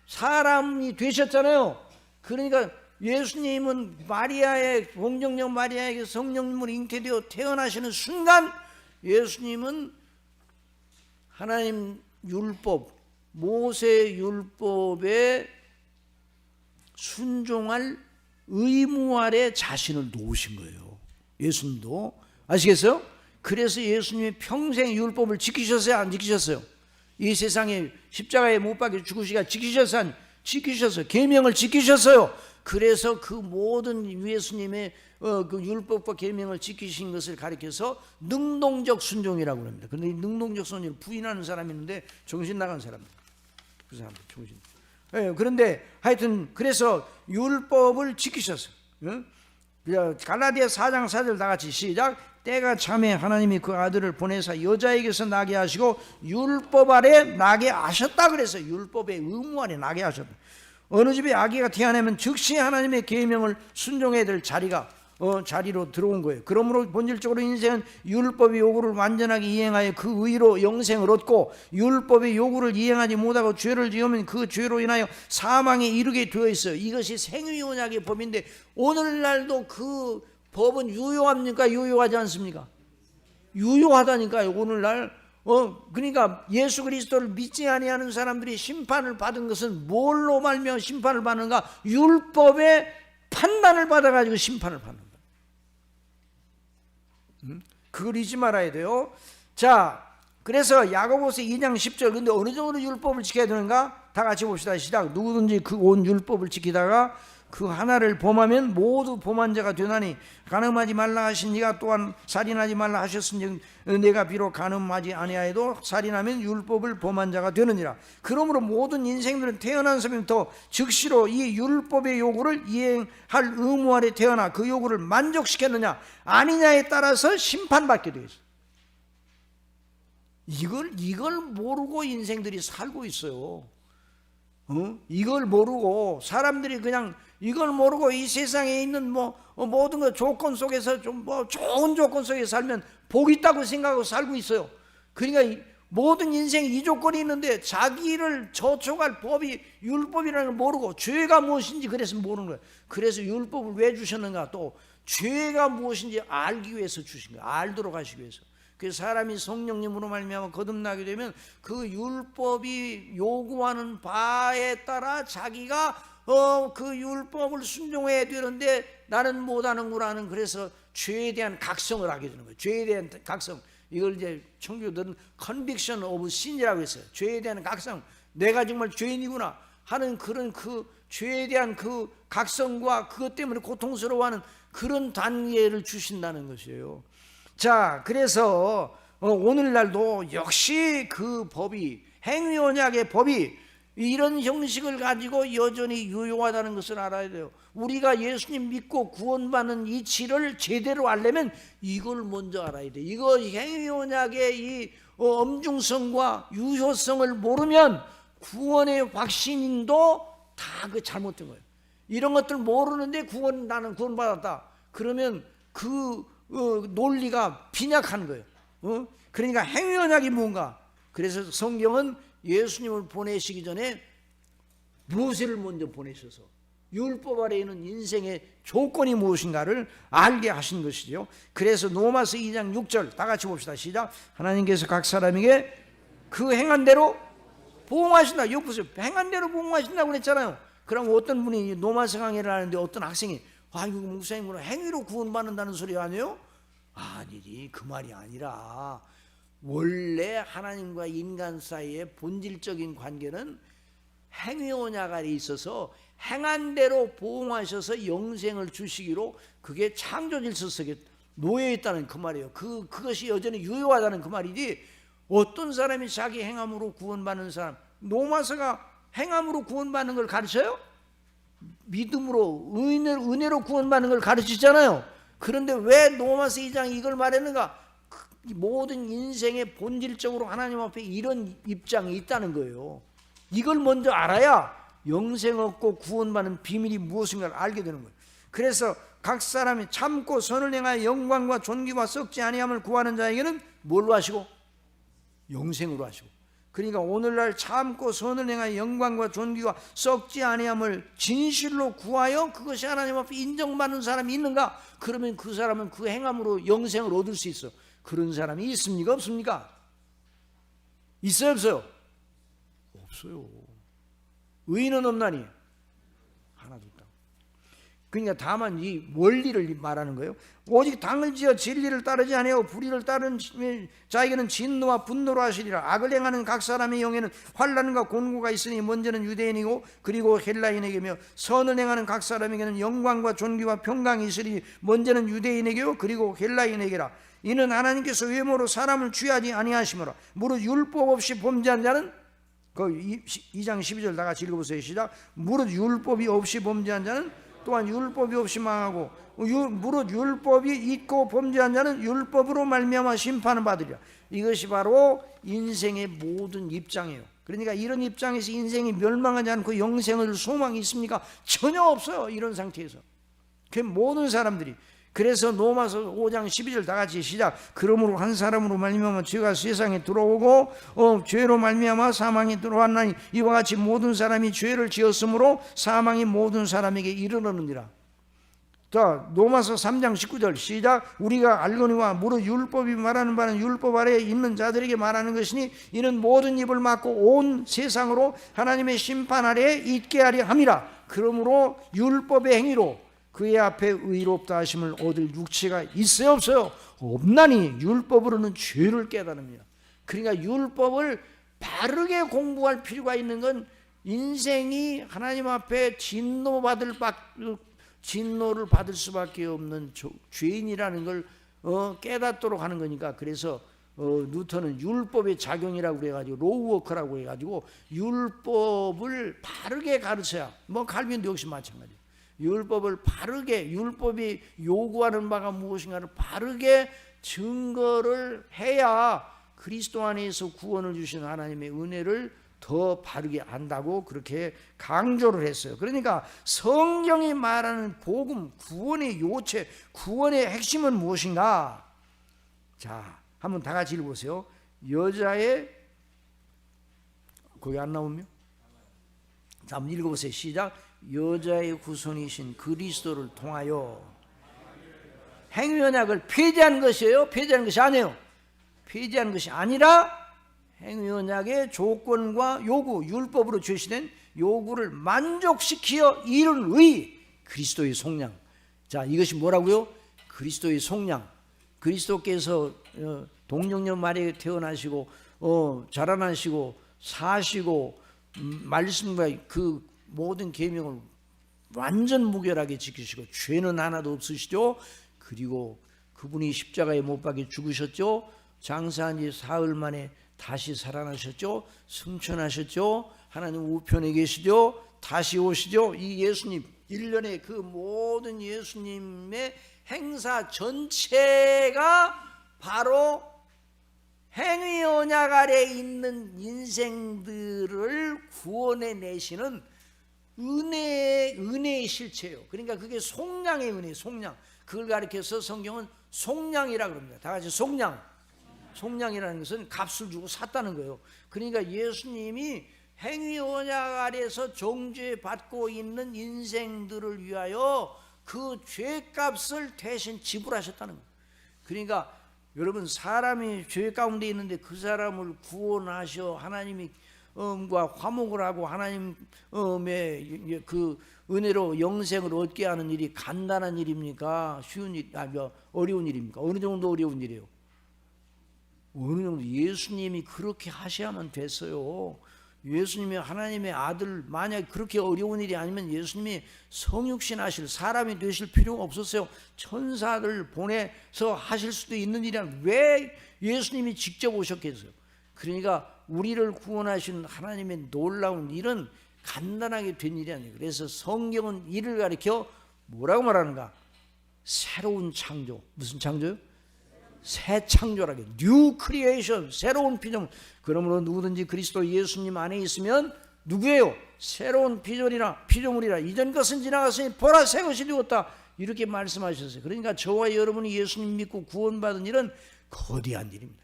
사람이 되셨잖아요. 그러니까 예수님은 마리아의 동정녀 마리아에게 성령님으로 잉태되어 태어나시는 순간 예수님은 하나님 율법, 모세 율법에 순종할 의무 아래 자신을 놓으신 거예요. 예수님도 아시겠어요? 그래서 예수님이 평생 율법을 지키셨어요, 안 지키셨어요? 이 세상에 십자가에 못 박혀 죽으시가 지키셨어요, 안 지키셨어요? 계명을 지키셨어요. 그래서 그 모든 예수님의 그 율법과 계명을 지키신 것을 가리켜서 능동적 순종이라고 합니다. 그런데 이 능동적 순종을 부인하는 사람이 있는데 정신 나간 사람들, 그 사람들 정신. 그런데 하여튼 그래서 율법을 지키셨어요. 갈라디아 4장 4절 다 같이 시작. 때가 참에 하나님이 그 아들을 보내사 여자에게서 나게 하시고 율법 아래 나게 하셨다. 그래서 율법의 의무 아래 나게 하셨다. 어느 집에 아기가 태어나면 즉시 하나님의 계명을 순종해야 될 자리로 들어온 거예요. 그러므로 본질적으로 인생은 율법의 요구를 완전하게 이행하여 그 의로 영생을 얻고 율법의 요구를 이행하지 못하고 죄를 지으면 그 죄로 인하여 사망에 이르게 되어 있어요. 이것이 생의언약의 법인데 오늘날도 그 법은 유효합니까? 유효하지 않습니까? 유효하다니까요. 오늘날 그러니까 예수 그리스도를 믿지 아니하는 사람들이 심판을 받은 것은 뭘로 말미암아 심판을 받는가? 율법의 판단을 받아가지고 심판을 받는 거예요. 그걸 잊지 말아야 돼요. 자, 그래서 야고보서 2장 10절. 근데 어느 정도 율법을 지켜야 되는가? 다 같이 봅시다. 시작. 누구든지 그 온 율법을 지키다가 그 하나를 범하면 모두 범한 자가 되나니 간음하지 말라 하신 이가 또한 살인하지 말라 하셨으니 내가 비록 간음하지 아니하여도 살인하면 율법을 범한 자가 되느니라. 그러므로 모든 인생들은 태어난 সময়부터 즉시로 이 율법의 요구를 이행할 의무 아래 태어나 그 요구를 만족시켰느냐 아니냐에 따라서 심판받게 되어 있어요. 이걸 모르고 인생들이 살고 있어요. 이걸 모르고 사람들이 그냥 이걸 모르고 이 세상에 있는 모든 것 조건 속에서 좀 좋은 조건 속에 살면 복 있다고 생각하고 살고 있어요. 그러니까 모든 인생에 이 조건이 있는데 자기를 저촉할 법이 율법이라는 걸 모르고 죄가 무엇인지 그래서 모르는 거예요. 그래서 율법을 왜 주셨는가? 또 죄가 무엇인지 알기 위해서 주신 거예요. 알도록 하시기 위해서. 그래서 사람이 성령님으로 말미암아 거듭나게 되면 그 율법이 요구하는 바에 따라 자기가 그 율법을 순종해야 되는데 나는 못하는구나 하는 그래서 죄에 대한 각성을 하게 되는 거예요. 죄에 대한 각성. 이걸 이제 청교도는 conviction of sin이라고 했어요. 죄에 대한 각성. 내가 정말 죄인이구나 하는 그런 그 죄에 대한 그 각성과 그것 때문에 고통스러워하는 그런 단계를 주신다는 것이에요. 자, 그래서 오늘날도 역시 그 법이 행위언약의 법이 이런 형식을 가지고 여전히 유효하다는 것을 알아야 돼요. 우리가 예수님 믿고 구원받는 이치를 제대로 알려면 이걸 먼저 알아야 돼. 이거 행위언약의 이 엄중성과 유효성을 모르면 구원의 확신도 다 그 잘못된 거예요. 이런 것들 모르는데 나는 구원받았다. 그러면 그 논리가 빈약한 거예요. 그러니까 행위 언약이 뭔가? 그래서 성경은 예수님을 보내시기 전에 모세를 먼저 보내셔서 율법 아래에 있는 인생의 조건이 무엇인가를 알게 하신 것이죠. 그래서 로마서 2장 6절 다 같이 봅시다. 시작. 하나님께서 각 사람에게 그 행한 대로 보응하신다. 여기 보세요. 행한 대로 보응하신다고 그랬잖아요. 그럼 어떤 분이 로마서 강의를 하는데 어떤 학생이 이거 목사님 행위로 구원받는다는 소리 아니에요? 아니지, 그 말이 아니라 원래 하나님과 인간 사이의 본질적인 관계는 행위 언약 아래 있어서 행한 대로 보응하셔서 영생을 주시기로 그게 창조 질서 속에 놓여 있다는 그 말이에요. 그것이 여전히 유효하다는 그 말이지. 어떤 사람이 자기 행함으로 구원받는 사람, 로마서가 행함으로 구원받는 걸 가르쳐요? 믿음으로 은혜로 구원받는 걸 가르치잖아요. 그런데 왜 로마서 2장 이걸 말했는가? 모든 인생의 본질적으로 하나님 앞에 이런 입장이 있다는 거예요. 이걸 먼저 알아야 영생 얻고 구원받는 비밀이 무엇인가를 알게 되는 거예요. 그래서 각 사람이 참고 선을 행하여 영광과 존귀와 썩지 아니함을 구하는 자에게는 뭘로 하시고? 영생으로 하시고. 그러니까 오늘날 참고 선을 행하여 영광과 존귀와 썩지 아니함을 진실로 구하여 그것이 하나님 앞에 인정받는 사람이 있는가? 그러면 그 사람은 그 행함으로 영생을 얻을 수 있어. 그런 사람이 있습니까? 없습니까? 있어요? 없어요? 없어요. 의인은 없나니? 하나도 없다. 그러니까 다만 이 원리를 말하는 거예요. 오직 당을 지어 진리를 따르지 아니하고 불의를 따르는 자에게는 진노와 분노로 하시리라. 악을 행하는 각 사람의 영에는 환난과 곤고가 있으니 먼저는 유대인이고 그리고 헬라인에게며 선을 행하는 각 사람에게는 영광과 존귀와 평강이 있으니 먼저는 유대인에게요 그리고 헬라인에게라. 이는 하나님께서 외모로 사람을 취하지 아니하시므로 무릇 율법 없이 범죄한 자는 그 2장 12절 다 같이 읽어보세요. 시작. 무릇 율법이 없이 범죄한 자는 또한 율법이 없이 망하고 무릇 율법이 있고 범죄한 자는 율법으로 말미암아 심판을 받으리라. 이것이 바로 인생의 모든 입장이에요. 그러니까 이런 입장에서 인생이 멸망하지 않고 영생을 소망이 있습니까? 전혀 없어요. 이런 상태에서 그 모든 사람들이. 그래서 로마서 5장 12절 다 같이 시작. 그러므로 한 사람으로 말미암아 죄가 세상에 들어오고 죄로 말미암아 사망이 들어왔나니 이와 같이 모든 사람이 죄를 지었으므로 사망이 모든 사람에게 이르렀느니라. 자, 로마서 3장 19절 시작. 우리가 알거니와 무릇 율법이 말하는 바는 율법 아래에 있는 자들에게 말하는 것이니 이는 모든 입을 막고 온 세상으로 하나님의 심판 아래에 있게 하려 함이라. 그러므로 율법의 행위로 그의 앞에 의롭다 하심을 얻을 육체가 있어요? 없어요? 없나니 율법으로는 죄를 깨달음이야. 그러니까 율법을 바르게 공부할 필요가 있는 건 인생이 하나님 앞에 진노를 받을 수밖에 없는 죄인이라는 걸 깨닫도록 하는 거니까. 그래서 루터는 율법의 작용이라고 그래가지고 로우워크라고 해가지고 율법을 바르게 가르쳐야, 칼빈도 역시 마찬가지예요. 율법을 바르게, 율법이 요구하는 바가 무엇인가를 바르게 증거를 해야 그리스도 안에서 구원을 주시는 하나님의 은혜를 더 바르게 안다고 그렇게 강조를 했어요. 그러니까 성경이 말하는 복음, 구원의 요체, 구원의 핵심은 무엇인가? 자, 한번 다 같이 읽어보세요. 여자의, 거기 안 나오면? 자, 한번 읽어보세요. 시작. 여자의 후손이신 그리스도를 통하여 행위 언약을 폐지한 것이에요? 폐지하는 것이 아니에요. 폐지하는 것이 아니라 행위 언약의 조건과 요구, 율법으로 제시된 요구를 만족시키어 이룬 의, 그리스도의 속량. 자, 이것이 뭐라고요? 그리스도의 속량. 그리스도께서 동정녀 마리아에 태어나시고 자라나시고 사시고 말씀과 그 모든 계명을 완전 무결하게 지키시고 죄는 하나도 없으시죠. 그리고 그분이 십자가에 못 박혀 죽으셨죠. 장사한 지 사흘 만에 다시 살아나셨죠. 승천하셨죠. 하나님 우편에 계시죠. 다시 오시죠. 이 예수님 일련의 그 모든 예수님의 행사 전체가 바로 행위 언약 아래 있는 인생들을 구원해 내시는 은혜의 실체예요. 그러니까 그게 속량의 은혜, 속량. 그걸 가리켜서 성경은 속량이라고 합니다. 다 같이 속량. 속량이라는 것은 값을 주고 샀다는 거예요. 그러니까 예수님이 행위 언약 아래서 정죄받고 있는 인생들을 위하여 그 죄값을 대신 지불하셨다는 거예요. 그러니까 여러분, 사람이 죄 가운데 있는데 그 사람을 구원하셔 하나님이 과 화목을 하고 하나님의 그 은혜로 영생을 얻게 하는 일이 간단한 일입니까? 쉬운 일, 어려운 일입니까? 어느 정도 어려운 일이에요? 어느 정도 예수님이 그렇게 하셔야만 됐어요. 예수님이 하나님의 아들, 만약 그렇게 어려운 일이 아니면 예수님이 성육신 하실, 사람이 되실 필요가 없었어요. 천사들 보내서 하실 수도 있는 일이란 왜 예수님이 직접 오셨겠어요? 그러니까 우리를 구원하신 하나님의 놀라운 일은 간단하게 된 일이 아니에요. 그래서 성경은 이를 가리켜 뭐라고 말하는가? 새로운 창조. 무슨 창조요? 새 창조라게, 뉴 크리에이션, 새로운 피조물. 그러므로 누구든지 그리스도 예수님 안에 있으면 누구예요? 새로운 피조물이라. 이전 것은 지나갔으니 보라 새 것이 되었다. 이렇게 말씀하셨어요. 그러니까 저와 여러분이 예수님 믿고 구원받은 일은 거대한 일입니다.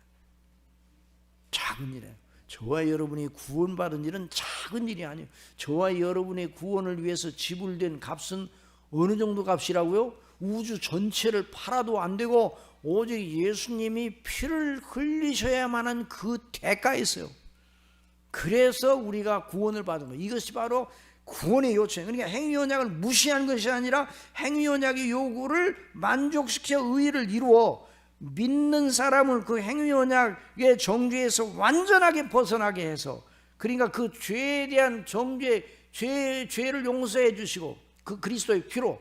작은 일이에요. 저와 여러분이 구원받은 일은 작은 일이 아니에요. 저와 여러분의 구원을 위해서 지불된 값은 어느 정도 값이라고요? 우주 전체를 팔아도 안 되고 오직 예수님이 피를 흘리셔야만 하는 그 대가였어요. 그래서 우리가 구원을 받은 거예요. 이것이 바로 구원의 요청이에요. 그러니까 행위언약을 무시한 것이 아니라 행위언약의 요구를 만족시켜 의의를 이루어 믿는 사람을 그 행위언약의 정죄에서 완전하게 벗어나게 해서, 그러니까 그 죄에 대한 정죄, 죄를 용서해 주시고 그 그리스도의 피로,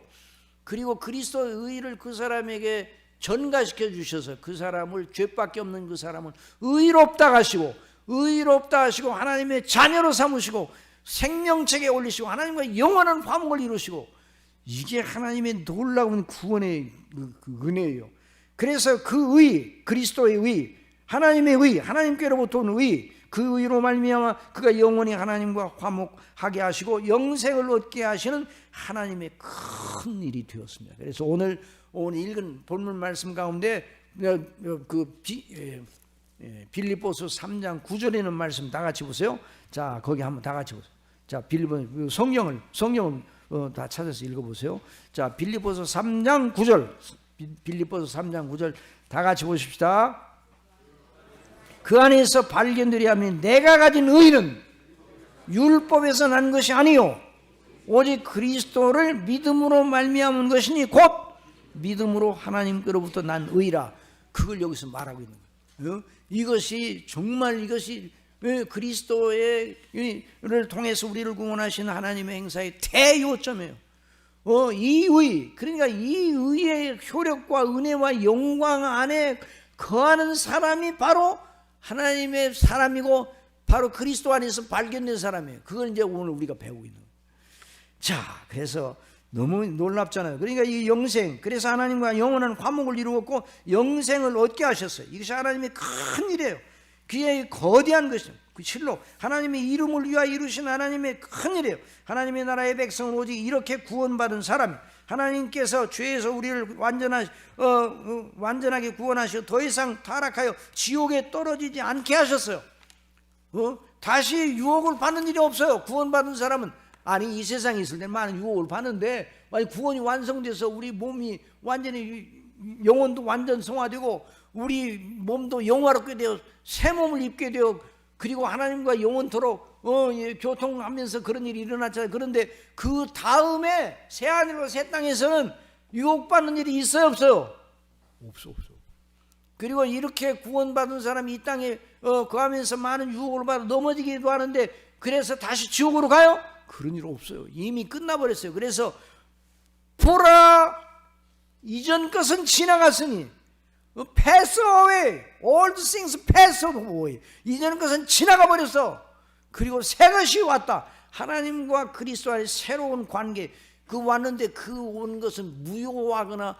그리고 그리스도의 의의를 그 사람에게 전가시켜 주셔서 그 사람을, 죄밖에 없는 그 사람을 의롭다 하시고 하나님의 자녀로 삼으시고 생명책에 올리시고 하나님과 영원한 화목을 이루시고, 이게 하나님의 놀라운 구원의 그 은혜예요. 그래서 그 의, 그리스도의 의, 하나님의 의, 하나님께로부터 온 의, 그 의로 말미암아 그가 영원히 하나님과 화목하게 하시고 영생을 얻게 하시는 하나님의 큰 일이 되었습니다. 그래서 오늘 읽은 본문 말씀 가운데 빌립보서 3장 9절에 있는 말씀 다 같이 보세요. 자, 거기 한번 다 같이 보세요. 자, 빌립보 성경을 다 찾아서 읽어보세요. 자, 빌립보서 3장 9절, 빌립보서 3장 9절 다 같이 보십시다. 그 안에서 발견되려 하면 내가 가진 의는 율법에서 난 것이 아니요 오직 그리스도를 믿음으로 말미암은 것이니 곧 믿음으로 하나님께로부터 난 의라. 그걸 여기서 말하고 있는 거예요. 이것이 정말 그리스도를 통해서 우리를 구원하신 하나님의 행사의 대요점이에요. 이 의, 그러니까 이 의의 효력과 은혜와 영광 안에 거하는 사람이 바로 하나님의 사람이고 바로 그리스도 안에서 발견된 사람이에요. 그걸 이제 오늘 우리가 배우고 있는 거예요. 자, 그래서 너무 놀랍잖아요. 그러니까 이 영생, 그래서 하나님과 영원한 화목을 이루었고 영생을 얻게 하셨어요. 이것이 하나님의 큰 일이에요. 그의 거대한 것이죠. 그 실로 하나님의 이름을 위하여 이루신 하나님의 큰 일이에요. 하나님의 나라의 백성은 오직 이렇게 구원받은 사람이, 하나님께서 죄에서 우리를 완전하게 구원하시고 더 이상 타락하여 지옥에 떨어지지 않게 하셨어요. 다시 유혹을 받는 일이 없어요. 구원받은 사람은. 아니, 이 세상에 있을 때 많은 유혹을 받는데 구원이 완성돼서 우리 몸이 완전히, 영혼도 완전 성화되고 우리 몸도 영화롭게 되어 새 몸을 입게 되어, 그리고 하나님과 영원토록 교통하면서 그런 일이 일어났잖아요. 그런데 그 다음에 새하늘과 새 땅에서는 유혹받는 일이 있어요, 없어요? 없어. 그리고 이렇게 구원받은 사람이 이 땅에 거하면서 많은 유혹을 받아 넘어지기도 하는데, 그래서 다시 지옥으로 가요? 그런 일 없어요. 이미 끝나버렸어요. 그래서 보라, 이전 것은 지나갔으니 pass away, old things pass away. 이전 것은 지나가 버렸어. 그리고 새 것이 왔다. 하나님과 그리스도와의 새로운 관계, 그 왔는데 그 온 것은 무효하거나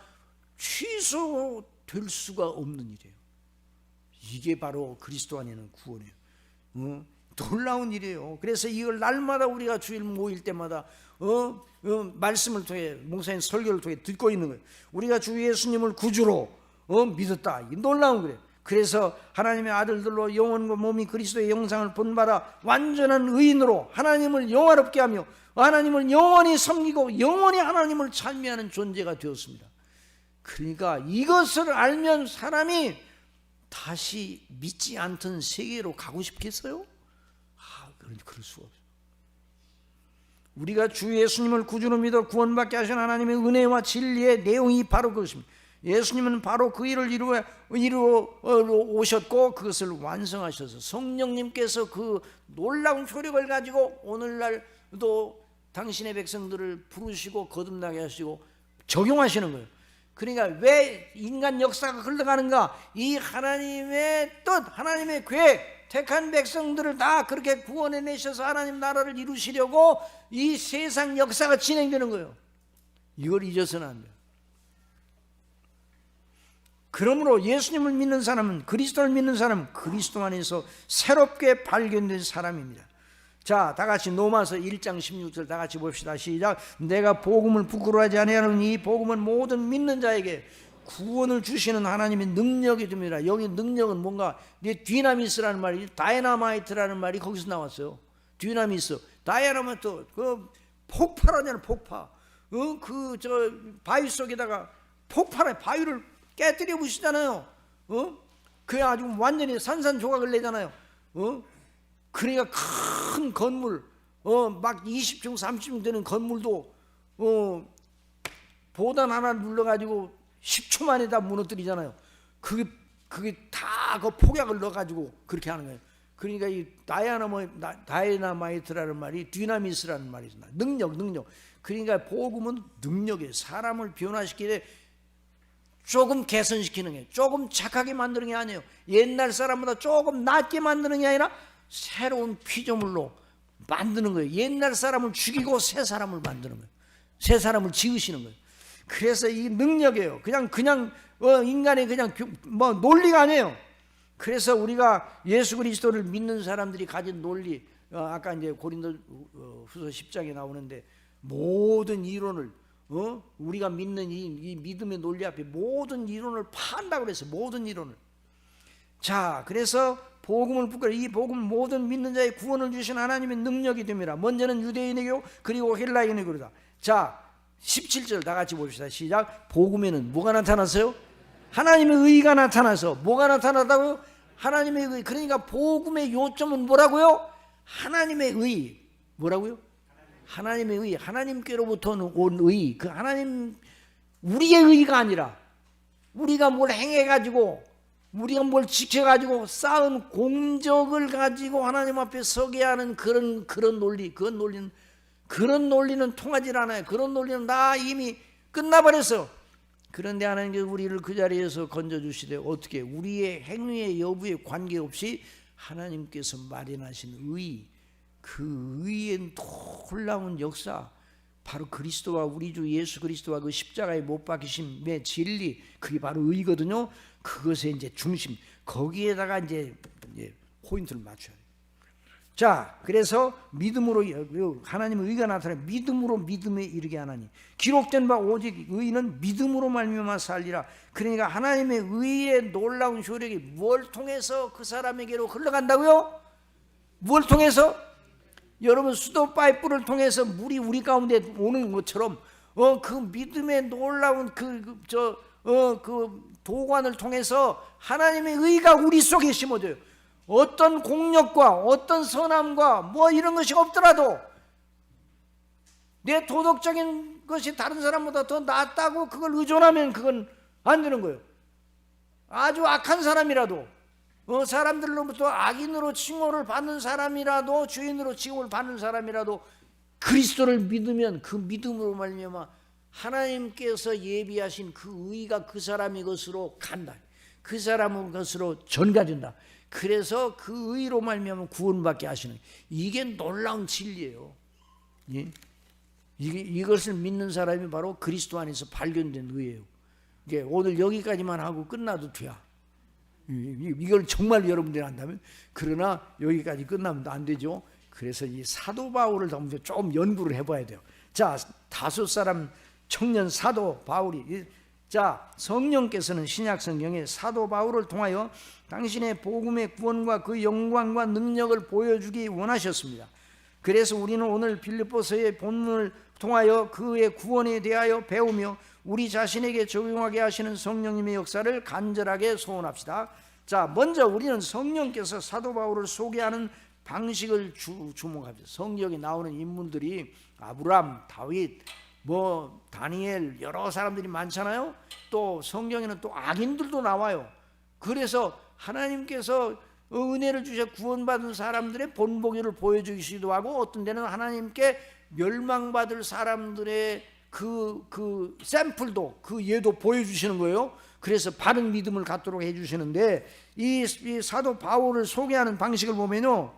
취소될 수가 없는 일이에요. 이게 바로 그리스도 안에는 구원이에요. 놀라운 일이에요. 그래서 이걸 날마다 우리가 주일 모일 때마다 말씀을 통해, 목사님 설교를 통해 듣고 있는 거예요. 우리가 주 예수님을 구주로 믿었다. 이게 놀라운 거예요. 그래서 하나님의 아들들로 영혼과 몸이 그리스도의 형상을 본받아 완전한 의인으로 하나님을 영화롭게 하며 하나님을 영원히 섬기고 영원히 하나님을 찬미하는 존재가 되었습니다. 그러니까 이것을 알면 사람이 다시 믿지 않던 세계로 가고 싶겠어요? 그럴 수가 없어요. 우리가 주 예수님을 구주로 믿어 구원받게 하신 하나님의 은혜와 진리의 내용이 바로 그것입니다. 예수님은 바로 그 일을 이루어 오셨고 그것을 완성하셔서 성령님께서 그 놀라운 효력을 가지고 오늘날도 당신의 백성들을 부르시고 거듭나게 하시고 적용하시는 거예요. 그러니까 왜 인간 역사가 흘러가는가? 이 하나님의 뜻, 하나님의 계획, 택한 백성들을 다 그렇게 구원해내셔서 하나님 나라를 이루시려고 이 세상 역사가 진행되는 거예요. 이걸 잊어서는 안 돼요. 그러므로 예수님을 믿는 사람은, 그리스도를 믿는 사람은 그리스도 안에서 새롭게 발견된 사람입니다. 자, 다 같이 로마서 1장 16절 다 같이 봅시다. 시작. 내가 복음을 부끄러워하지 아니하노니 이 복음은 모든 믿는 자에게 구원을 주시는 하나님의 능력이 됩니다. 여기 능력은 뭔가 디나미스라는 말이, 다이나마이트라는 말이 거기서 나왔어요. 디나미스, 다이나마이트, 그 폭발하잖아요. 폭파. 바위 속에다가 폭발해 바위를 깨뜨려 부시잖아요. 그게 아주 완전히 산산조각을 내잖아요. 그러니까 큰 건물, 막 20층, 30층 되는 건물도 보단 하나 눌러가지고 10초 만에 다 무너뜨리잖아요. 그게 다 그 폭약을 넣어가지고 그렇게 하는 거예요. 그러니까 이 다이나마이트라는 말이 디나미스라는 말이 있습니다. 능력. 그러니까 복음은 능력이에요. 사람을 변화시키되 조금 개선시키는 게, 조금 착하게 만드는 게 아니에요. 옛날 사람보다 조금 낫게 만드는 게 아니라 새로운 피조물로 만드는 거예요. 옛날 사람을 죽이고 새 사람을 만드는 거예요. 새 사람을 지으시는 거예요. 그래서 이 능력이에요. 그냥 인간의 그냥 논리가 아니에요. 그래서 우리가 예수 그리스도를 믿는 사람들이 가진 논리, 아까 이제 고린도후서 10장에 나오는데 모든 이론을 우리가 믿는 이 믿음의 논리 앞에 모든 이론을 판다고 그랬어요. 모든 이론을. 자, 그래서 복음을 이 복음 모든 믿는 자의 구원을 주신 하나님의 능력이 됩니다. 먼저는 유대인의 교 그리고 헬라인의 교다. 자, 17절 다 같이 봅시다. 시작. 복음에는 뭐가 나타났어요? 하나님의 의가 나타나서. 뭐가 나타났다고요? 하나님의 의. 그러니까 복음의 요점은 뭐라고요? 하나님의 의. 뭐라고요? 하나님의 의. 하나님께로부터 온 의. 그 하나님, 우리의 의가 아니라 우리가 뭘 행해가지고 우리가 뭘 지켜가지고 쌓은 공적을 가지고 하나님 앞에 서게 하는 그런 논리, 그런 논리는 통하지 않아요. 그런 논리는 다 이미 끝나버렸어. 그런데 하나님께서 우리를 그 자리에서 건져주시되 어떻게? 우리의 행위의 여부에 관계없이 하나님께서 마련하신 의, 그 의의 놀라운 역사, 바로 그리스도와 우리 주 예수 그리스도와 그 십자가에 못 박히심의 진리, 그게 바로 의거든요. 그것의 이제 중심, 거기에다가 이제 포인트를 맞춰야 돼요. 자, 그래서 믿음으로 하나님의 의가 나타나 믿음으로 믿음에 이르게 하나니 기록된 바 오직 의인은 믿음으로 말미암아 살리라. 그러니까 하나님의 의의 놀라운 효력이 뭘 통해서 그 사람에게로 흘러간다고요? 뭘 통해서? 여러분 수도 파이프를 통해서 물이 우리 가운데 오는 것처럼 그 믿음의 놀라운 그 도관을 통해서 하나님의 의가 우리 속에 심어져요. 어떤 공력과 어떤 선함과 뭐 이런 것이 없더라도 내 도덕적인 것이 다른 사람보다 더 낫다고 그걸 의존하면 그건 안 되는 거예요. 아주 악한 사람이라도 사람들로부터 악인으로 칭호를 받는 사람이라도 주인으로 칭호를 받는 사람이라도 그리스도를 믿으면 그 믿음으로 말미암아 하나님께서 예비하신 그 의가 그 사람의 것으로 간다. 그 사람의 것으로 전가된다. 그래서 그 의로 말미암아 구원받게 하시는, 이게 놀라운 진리예요. 예? 이것을 믿는 사람이 바로 그리스도 안에서 발견된 의예요. 이제 오늘 여기까지만 하고 끝나도 돼요. 이걸 정말 여러분들이 한다면. 그러나 여기까지 끝나면 안 되죠. 그래서 이 사도 바울을 좀 연구를 해봐야 돼요. 자, 다섯 사람 청년 사도 바울이 자, 성령께서는 신약 성경에 사도 바울을 통하여 당신의 복음의 구원과 그 영광과 능력을 보여주기 원하셨습니다. 그래서 우리는 오늘 빌립보서의 본문을 통하여 그의 구원에 대하여 배우며 우리 자신에게 적용하게 하시는 성령님의 역사를 간절하게 소원합시다. 자, 먼저 우리는 성령께서 사도 바울을 소개하는 방식을 주목합니다. 성경에 나오는 인물들이 아브람, 다윗, 다니엘, 여러 사람들이 많잖아요. 또 성경에는 또 악인들도 나와요. 그래서 하나님께서 은혜를 주셔 구원받은 사람들의 본보기를 보여주시기도 하고, 어떤 데는 하나님께 멸망받을 사람들의 그 샘플도, 그 예도 보여주시는 거예요. 그래서 바른 믿음을 갖도록 해주시는데, 이 사도 바울을 소개하는 방식을 보면요,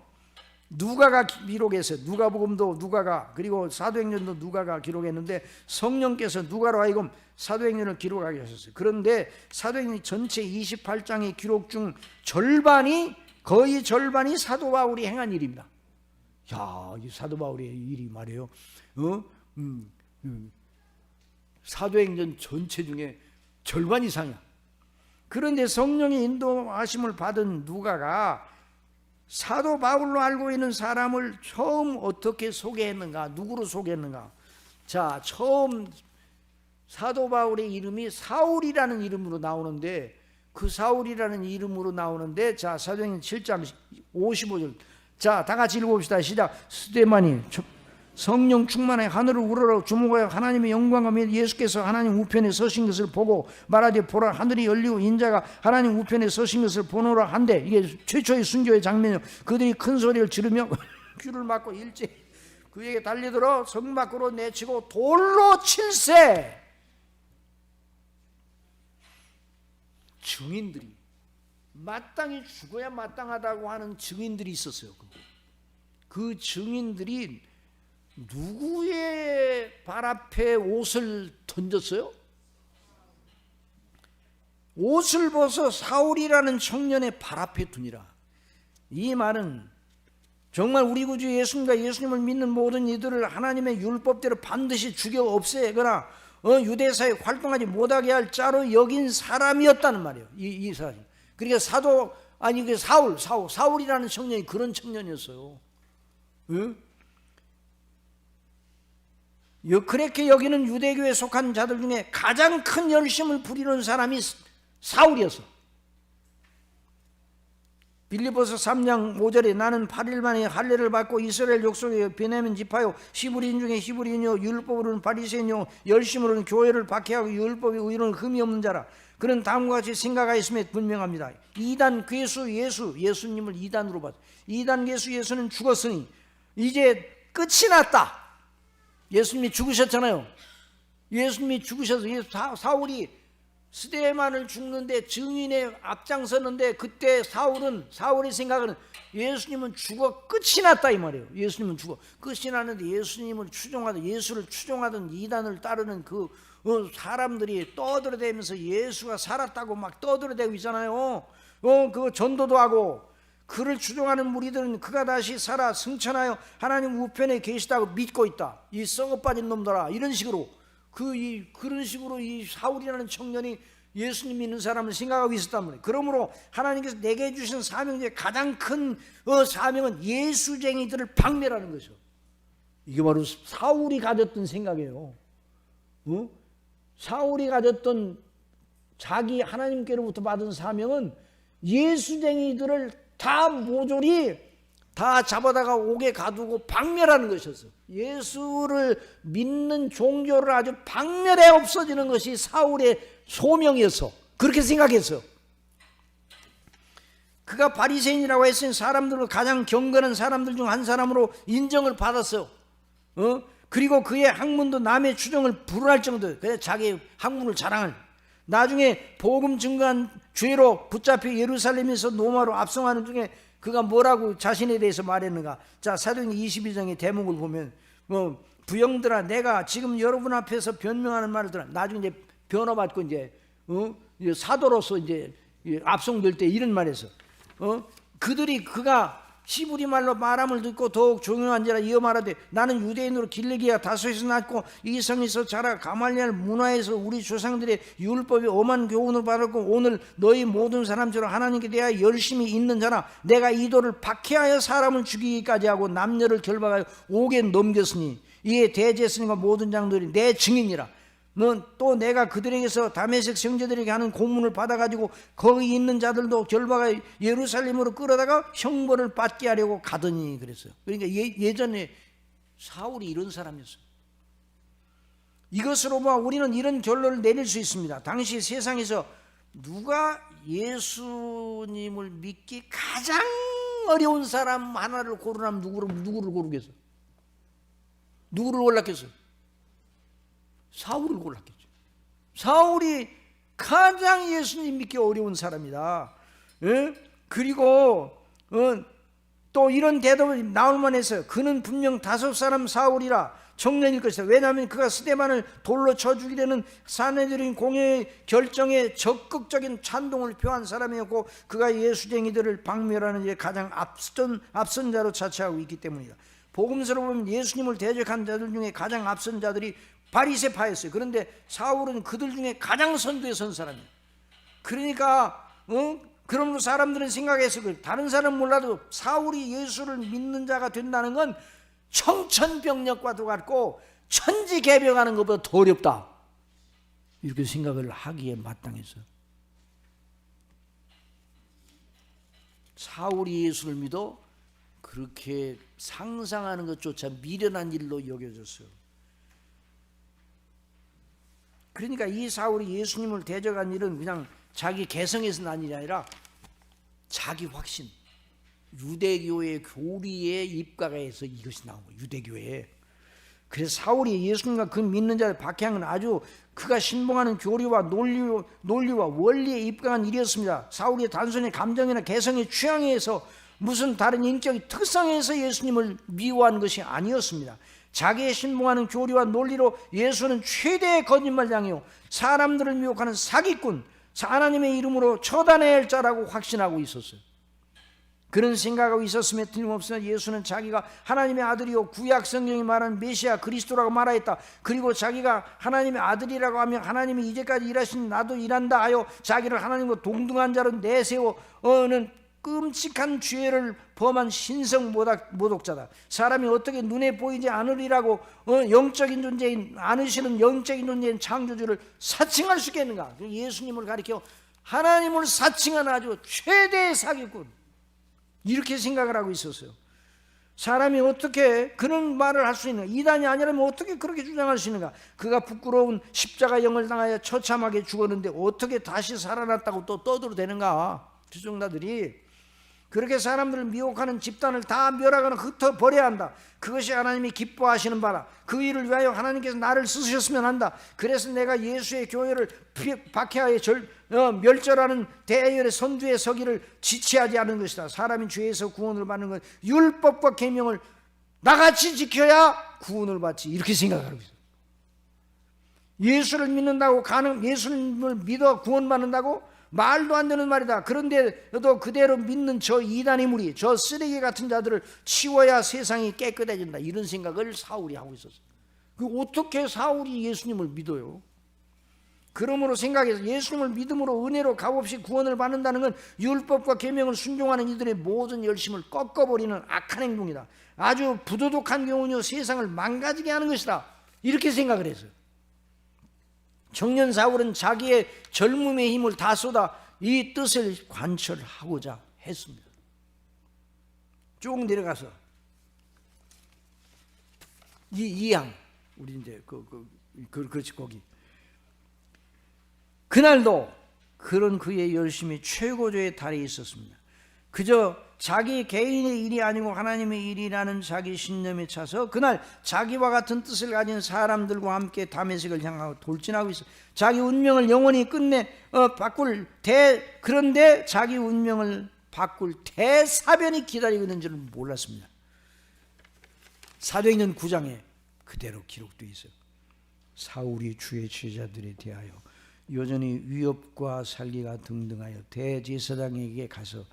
누가가 기록했어요. 누가복음도 누가가, 그리고 사도행전도 누가가 기록했는데 성령께서 누가로 하여금 사도행전을 기록하게 하셨어요. 그런데 사도행전 전체 28장의 기록 중 거의 절반이 사도 바울이 행한 일입니다. 야, 이 사도 바울의 일이 말이에요. 사도행전 전체 중에 절반 이상이야. 그런데 성령의 인도하심을 받은 누가가 사도 바울로 알고 있는 사람을 처음 어떻게 소개했는가, 누구로 소개했는가? 자, 처음 사도 바울의 이름이 사울이라는 이름으로 나오는데, 자, 사도행전 7장 55절. 자, 다 같이 읽어봅시다. 시작. 스데반이 성령 충만하여 하늘을 우러러 주목하여 하나님의 영광과 및 예수께서 하나님 우편에 서신 것을 보고 말하되, 보라, 하늘이 열리고 인자가 하나님 우편에 서신 것을 보노라 한데, 이게 최초의 순교의 장면이요. 그들이 큰 소리를 지르며 귀를 막고 일제 그에게 달리들어 성 밖으로 내치고 돌로 칠세. 증인들이, 마땅히 죽어야 마땅하다고 하는 증인들이 있었어요. 그 증인들이 누구의 발 앞에 옷을 던졌어요? 옷을 벗어 사울이라는 청년의 발 앞에 두니라. 이 말은 정말 우리 구주 예수님과 예수님을 믿는 모든 이들을 하나님의 율법대로 반드시 죽여 없애거나 유대사에 활동하지 못하게 할 자로 여긴 사람이었다는 말이에요. 이 사람. 그러니까 사울이라는 청년이 그런 청년이었어요. 응? 그렇게 여기는 유대교에 속한 자들 중에 가장 큰 열심을 부리는 사람이 사울이었어. 빌립보서 3장 5절에 나는 8일 만에 할례를 받고 이스라엘 족속에 베냐민 지파요, 히브리인 중에 히브리인이요, 율법으로는 바리새인이요, 열심으로는 교회를 박해하고 율법의 의로는 흠이 없는 자라. 그는 다음과 같이 생각하였음에 분명합니다. 이단 괴수 예수님을 이단으로 봤어요. 이단 괴수 예수는 죽었으니 이제 끝이 났다. 예수님이 죽으셨잖아요. 예수님이 죽으셔서 사울이 스데반을 죽는데 증인에 앞장섰는데, 그때 사울의 생각은 예수님은 죽어 끝이 났다 이 말이에요. 예수님은 죽어 끝이 났는데 예수를 추종하던 이단을 따르는 그 사람들이 떠들어대면서 예수가 살았다고 막 떠들어대고 있잖아요. 그 전도도 하고, 그를 추종하는 무리들은 그가 다시 살아 승천하여 하나님 우편에 계시다고 믿고 있다. 이 썩어빠진 놈들아, 이런 식으로 그런 식으로 이 사울이라는 청년이 예수님 믿는 사람을 생각하고 있었단 말이에요. 그러므로 하나님께서 내게 주신 사명 중에 가장 큰 사명은 예수쟁이들을 박멸하는 것이죠. 이게 바로 사울이 가졌던 생각이에요. 사울이 가졌던 자기 하나님께로부터 받은 사명은 예수쟁이들을 다 모조리 다 잡아다가 옥에 가두고 박멸하는 것이었어요. 예수를 믿는 종교를 아주 박멸해 없어지는 것이 사울의 소명이었어. 그렇게 생각했어요. 그가 바리새인이라고 했으니 사람들로 가장 경건한 사람들 중 한 사람으로 인정을 받았어요. 그리고 그의 학문도 남의 추정을 불허할 정도, 그래서 자기 학문을 자랑을. 나중에 복음 증거한 죄로 붙잡혀 예루살렘에서 노마로 압송하는 중에 그가 뭐라고 자신에 대해서 말했는가? 자, 사도행전 22장의 대목을 보면 부형들아, 내가 지금 여러분 앞에서 변명하는 말을 들어. 나중에 이제 변호받고 이제 사도로서 이제 압송될 때 이런 말에서 그가 히브리 말로 말함을 듣고 더욱 종용한지라 이어 말하되 나는 유대인으로 길르기야 다소에서 낳고 이 성에서 자라 가말리엘 문화에서 우리 조상들의 율법이 엄한 교훈을 받았고 오늘 너희 모든 사람처럼 하나님께 대하여 열심히 있는 자라 내가 이 돌을 박해하여 사람을 죽이기까지 하고 남녀를 결박하여 옥에 넘겼으니 이에 대제사장과 모든 장들이 내 증인이라. 또 내가 그들에게서 다메섹 형제들에게 하는 고문을 받아가지고 거기 있는 자들도 결박하여 예루살렘으로 끌어다가 형벌을 받게 하려고 가더니 그랬어요. 그러니까 예전에 사울이 이런 사람이었어요. 이것으로 봐 우리는 이런 결론을 내릴 수 있습니다. 당시 세상에서 누가 예수님을 믿기 가장 어려운 사람 하나를 고르라면 누구를 고르겠어? 누구를 골랐겠어요? 사울을 골랐겠죠. 사울이 가장 예수님 믿기 어려운 사람이다. 예? 그리고 또 이런 대답이 나올 만해서요. 그는 분명 다섯 사람 사울이라 청년일 것이다. 왜냐하면 그가 스데반을 돌로 쳐 죽이려는 사내들인 공회의 결정에 적극적인 찬동을 표한 사람이었고 그가 예수쟁이들을 박멸하는 데 가장 앞선 자로 자처하고 있기 때문이다. 복음서로 보면 예수님을 대적한 자들 중에 가장 앞선 자들이 바리새파였어요. 그런데 사울은 그들 중에 가장 선두에 선 사람이에요. 그러니까 그러므로 사람들은 생각했어요. 다른 사람은 몰라도 사울이 예수를 믿는 자가 된다는 건 청천벽력과도 같고 천지개벽하는 것보다 더 어렵다. 이렇게 생각을 하기에 마땅했어요. 사울이 예수를 믿어 그렇게 상상하는 것조차 미련한 일로 여겨졌어요. 그러니까 이 사울이 예수님을 대적한 일은 그냥 자기 개성에서 난 일이 아니라 자기 확신, 유대교의 교리에 입각해서 이것이 나온 거예요. 유대교에. 그래서 사울이 예수님과 그 믿는 자를 박해한 건 아주 그가 신봉하는 교리와 논리와 원리에 입각한 일이었습니다. 사울이 단순히 감정이나 개성의 취향에 의해서 무슨 다른 인격의 특성에서 예수님을 미워한 것이 아니었습니다. 자기의 신봉하는 교리와 논리로 예수는 최대의 거짓말장이요 사람들을 미혹하는 사기꾼, 하나님의 이름으로 처단해야 할 자라고 확신하고 있었어요. 그런 생각하고 있었음에 틀림없으나 예수는 자기가 하나님의 아들이요 구약 성경이 말하는 메시아 그리스도라고 말하였다. 그리고 자기가 하나님의 아들이라고 하면 하나님이 이제까지 일하신 나도 일한다 하여 자기를 하나님과 동등한 자로 내세워는 끔찍한 죄를 범한 신성 모독자다. 사람이 어떻게 눈에 보이지 않으리라고 영적인 존재인 않으시는 영적인 존재인 창조주를 사칭할 수 있겠는가? 예수님을 가리켜 하나님을 사칭하는 아주 최대의 사기꾼, 이렇게 생각을 하고 있었어요. 사람이 어떻게 그런 말을 할 수 있는가? 이단이 아니라면 어떻게 그렇게 주장할 수 있는가? 그가 부끄러운 십자가형을 당하여 처참하게 죽었는데 어떻게 다시 살아났다고 또 떠들어대는가? 추종자들이 그렇게 사람들을 미혹하는 집단을 다 멸하거나 흩어버려야 한다. 그것이 하나님이 기뻐하시는 바라. 그 일을 위하여 하나님께서 나를 쓰셨으면 한다. 그래서 내가 예수의 교회를 박해하여 멸절하는 대열의 선두에 서기를 지체하지 않은 것이다. 사람이 죄에서 구원을 받는 건 율법과 계명을 나같이 지켜야 구원을 받지, 이렇게 생각하고 있어요. 예수를 믿는다고 예수님을 믿어 구원받는다고? 말도 안 되는 말이다. 그런데도 그대로 믿는 저 이단의 무리, 저 쓰레기 같은 자들을 치워야 세상이 깨끗해진다, 이런 생각을 사울이 하고 있었어요. 어떻게 사울이 예수님을 믿어요? 그러므로 생각해서 예수님을 믿음으로 은혜로 값없이 구원을 받는다는 건 율법과 계명을 순종하는 이들의 모든 열심을 꺾어버리는 악한 행동이다. 아주 부도덕한 교훈이요 세상을 망가지게 하는 것이다, 이렇게 생각을 했어요. 청년 사울은 자기의 젊음의 힘을 다 쏟아 이 뜻을 관철하고자 했습니다. 쭉 내려가서 이양 우리 이제 그렇지 거기. 그날도 그런 그의 열심이 최고조에 달해 있었습니다. 그저 자기 개인의 일이 아니고 하나님의 일이라는 자기 신념에 차서 그날 자기와 같은 뜻을 가진 사람들과 함께 다메섹을 향하고 돌진하고 있어. 자기 운명을 영원히 끝내 그런데 자기 운명을 바꿀 대사변이 기다리고 있는 줄은 몰랐습니다. 사도행전 9장에 그대로 기록되어 있어요. 사울이 주의 제자들에 대하여 여전히 위협과 살기가 등등하여 대제사장에게 가서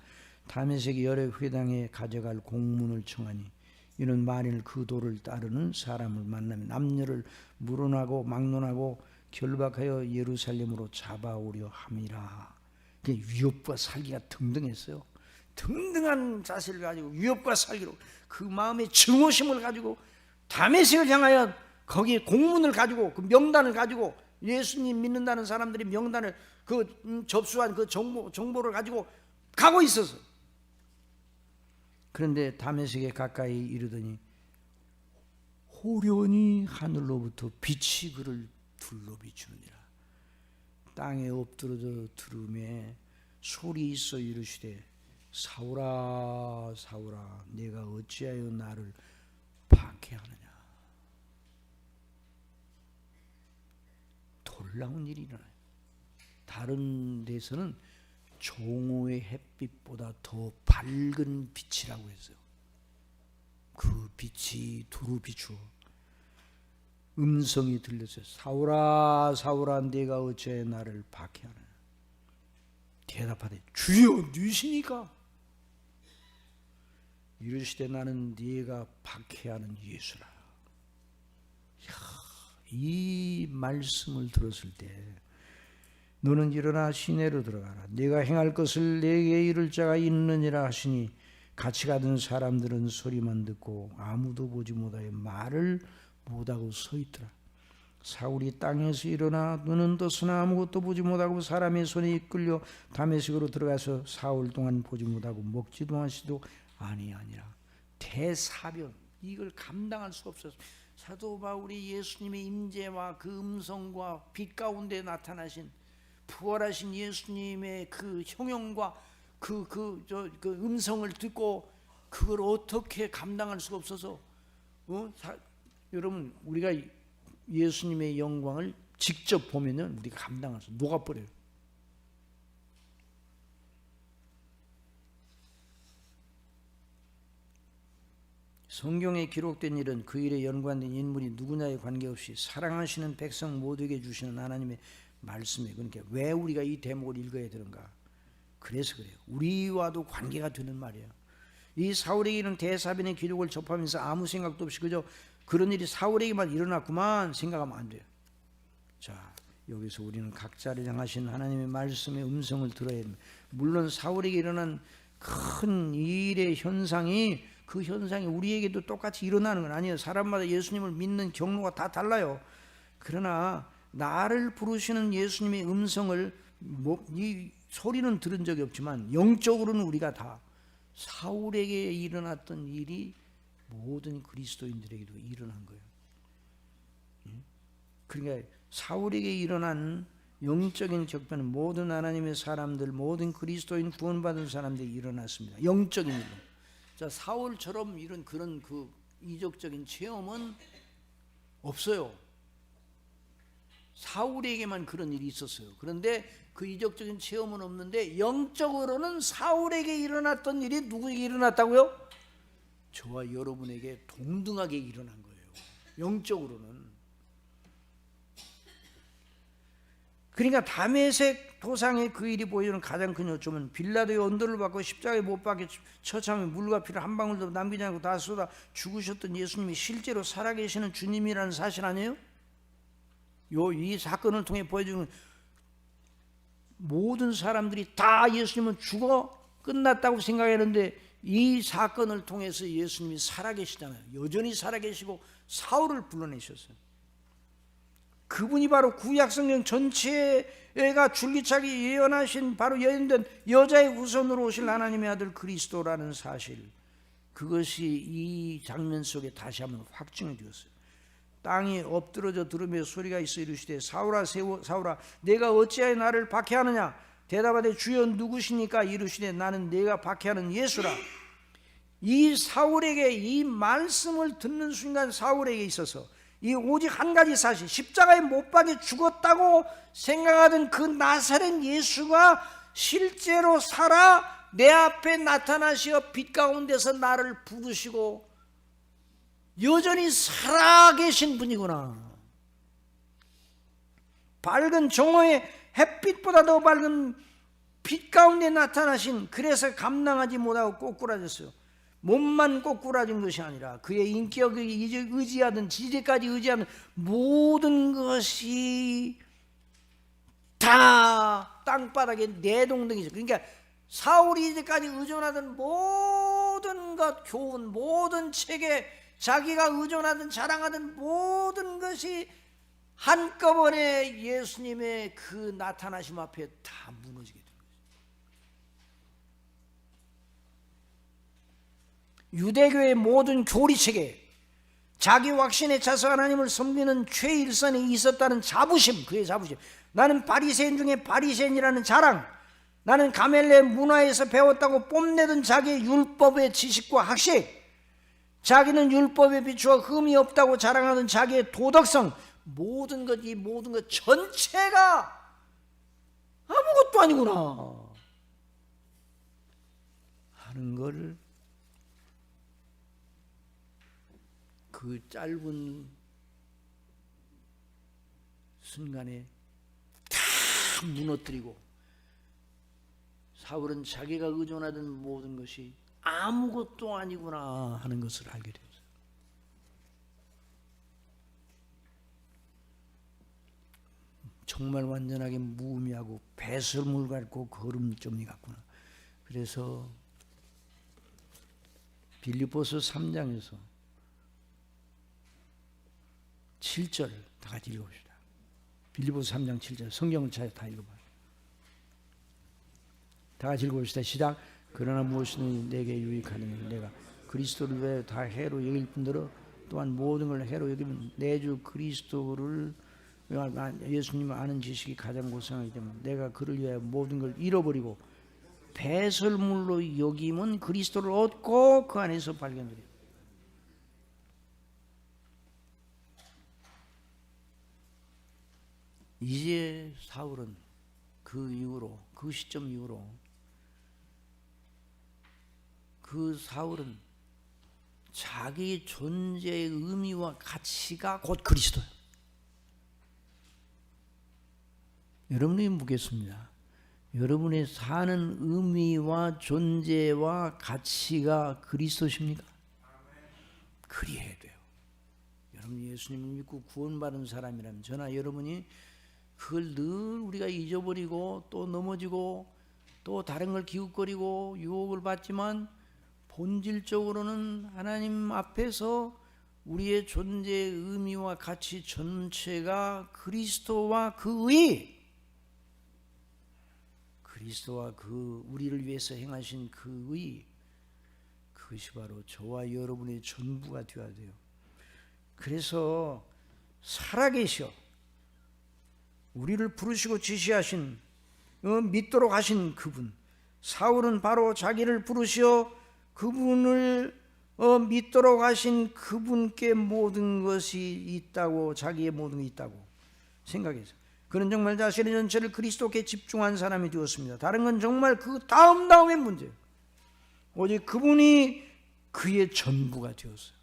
다메섹이 여러 회당에 가져갈 공문을 청하니 이는 만일 그 도를 따르는 사람을 만나면 남녀를 물어나고 막론하고 결박하여 예루살렘으로 잡아오려 함이라. 위협과 살기가 등등했어요. 등등한 자세를 가지고 위협과 살기로 그 마음의 증오심을 가지고 다메섹을 향하여 거기에 공문을 가지고 그 명단을 가지고 예수님 믿는다는 사람들이 명단을 접수한 그 정보를 가지고 가고 있었어요. 그런데 다메섹에 가까이 이르더니 호련히 하늘로부터 빛이 그를 둘러 비추느니라. 땅에 엎드러져 들음에 소리 있어 이르시되 사울아 사울아 내가 어찌하여 나를 박해하느냐. 놀라운 일이 일어나요. 다른 데서는 종호의 햇빛보다 더 밝은 빛이라고 했어요. 그 빛이 두루 비추어 음성이 들렸어요. 사울아 사울아 내가 어찌하여 나를 박해하느냐. 대답하되 주여 누구시니까? 이르시되 나는 네가 박해하는 예수라. 이 말씀을 들었을 때 너는 일어나 시내로 들어가라. 네가 행할 것을 내게 이를 자가 있느니라 하시니 같이 가던 사람들은 소리만 듣고 아무도 보지 못하여 말을 못하고 서 있더라. 사울이 땅에서 일어나 눈은 떴으나 아무것도 보지 못하고 사람의 손에 이끌려 다메섹으로 들어가서 사흘 동안 보지 못하고 먹지도 마시도 아니하니라. 대사변, 이걸 감당할 수 없어서 사도 바울이 예수님의 임재와 그 음성과 빛 가운데 나타나신 부활하신 예수님의 그 형용과 그 음성을 듣고 그걸 어떻게 감당할 수가 없어서 여러분 우리가 예수님의 영광을 직접 보면은 우리가 감당할 수 녹아버려요. 성경에 기록된 일은 그 일에 연관된 인물이 누구냐에 관계없이 사랑하시는 백성 모두에게 주시는 하나님의 말씀이에요. 그러니까 왜 우리가 이 대목을 읽어야 되는가? 그래서 그래요. 우리와도 관계가 되는 말이에요. 이 사울에게 이른 대사변의 기록을 접하면서 아무 생각도 없이 그저 그런 일이 사울에게만 일어났구만 생각하면 안 돼요. 자, 여기서 우리는 각자를 향하신 하나님의 말씀의 음성을 들어야 됩니다. 물론 사울에게 일어난 큰 일의 현상이 그 현상이 우리에게도 똑같이 일어나는 건 아니에요. 사람마다 예수님을 믿는 경로가 다 달라요. 그러나 나를 부르시는 예수님의 음성을 이 소리는 들은 적이 없지만 영적으로는 우리가 다 사울에게 일어났던 일이 모든 그리스도인들에게도 일어난 거예요. 그러니까 사울에게 일어난 영적인 적변은 모든 하나님의 사람들, 모든 그리스도인 구원받은 사람들이 일어났습니다. 영적인 일로. 자, 사울처럼 이런 그런 그 이적적인 체험은 없어요. 사울에게만 그런 일이 있었어요. 그런데 그 이적적인 체험은 없는데 영적으로는 사울에게 일어났던 일이 누구에게 일어났다고요? 저와 여러분에게 동등하게 일어난 거예요. 영적으로는. 그러니까 다메섹 도상의 그 일이 보여주는 가장 큰 요점은 빌라도의 언도를 받고 십자가에 못 박혀 처참히 물과 피를 한 방울도 남기지 않고 다 쏟아 죽으셨던 예수님이 실제로 살아계시는 주님이라는 사실 아니에요? 이 사건을 통해 보여주는 모든 사람들이 다 예수님은 죽어 끝났다고 생각했는데 이 사건을 통해서 예수님이 살아계시잖아요. 여전히 살아계시고 사울을 불러내셨어요. 그분이 바로 구약성경 전체가 줄기차게 예언하신 바로 예언된 여자의 후손으로 오실 하나님의 아들 그리스도라는 사실, 그것이 이 장면 속에 다시 한번 확증이 되었어요. 땅이 엎드러져 들으며 소리가 있어 이르시되 사울아 사울아 내가 어찌하여 나를 박해하느냐. 대답하되 주여 누구시니까. 이르시되 나는 내가 박해하는 예수라. 이 사울에게 이 말씀을 듣는 순간 사울에게 있어서 이 오직 한 가지 사실, 십자가에 못 박혀 죽었다고 생각하던 그 나사렛 예수가 실제로 살아 내 앞에 나타나시어 빛 가운데서 나를 부르시고 여전히 살아계신 분이구나. 밝은 정오의 햇빛보다 더 밝은 빛 가운데 나타나신, 그래서 감당하지 못하고 꼬꾸라졌어요. 몸만 꼬꾸라진 것이 아니라 그의 인격을 의지하던, 지혜까지 의지하는 모든 것이 다 땅바닥에 내동댕이죠. 그러니까 사울이 이제까지 의존하던 모든 것, 교훈, 모든 체계, 자기가 의존하던, 자랑하던 모든 것이 한꺼번에 예수님의 그 나타나심 앞에 다 무너지게 됩니다. 유대교의 모든 교리체계, 자기 확신에 차서 하나님을 섬기는 최일선에 있었다는 자부심, 그의 자부심, 나는 바리새인 중에 바리새인이라는 자랑, 나는 가멜레 문화에서 배웠다고 뽐내던 자기의 율법의 지식과 학식, 자기는 율법에 비추어 흠이 없다고 자랑하던 자기의 도덕성, 모든 것, 이 모든 것 전체가 아무것도 아니구나 하는 걸 그 짧은 순간에 다 무너뜨리고, 사울은 자기가 의존하던 모든 것이 아무것도 아니구나 하는 것을 알게 되었어요. 정말 완전하게 무의미하고 배설물 같고 거름점이 같구나. 그래서 빌립보서 3장에서 7절 다 같이 읽어봅시다. 빌립보서 3장 7절, 성경을 다 읽어봐요. 다 같이 읽어봅시다. 시작. 그러나 무엇이든 내게 유익하느니 내가 그리스도를 왜 다 해로 여길 뿐더러 또한 모든 걸 해로 여기면 내 주 그리스도를, 예수님을 아는 지식이 가장 고상하기 때문에 내가 그를 위하여 모든 걸 잃어버리고 배설물로 여기면 그리스도를 얻고 그 안에서 발견되리라. 이제 사울은 그 이후로, 그 시점 이후로 그 사울은 자기 존재의 의미와 가치가 곧 그리스도예요. 여러분이 묻겠습니다. 여러분의 사는 의미와 존재와 가치가 그리스도십니까? 그리해야 돼요. 여러분이 예수님을 믿고 구원받은 사람이라면 저나 여러분이 그걸 늘 우리가 잊어버리고 또 넘어지고 또 다른 걸 기웃거리고 유혹을 받지만 본질적으로는 하나님 앞에서 우리의 존재의 의미와 가치 전체가 그리스도와 그 의, 그리스도와 그 우리를 위해서 행하신 그 의, 그것이 바로 저와 여러분의 전부가 되어야 돼요. 그래서 살아계셔 우리를 부르시고 지시하신, 믿도록 하신 그분, 사울은 바로 자기를 부르시어 그분을 믿도록 하신 그분께 모든 것이 있다고, 자기의 모든 게 있다고 생각해서 그는 정말 자신의 전체를 그리스도께 집중한 사람이 되었습니다. 다른 건 정말 그 다음의 문제예요. 오직 그분이 그의 전부가 되었어요.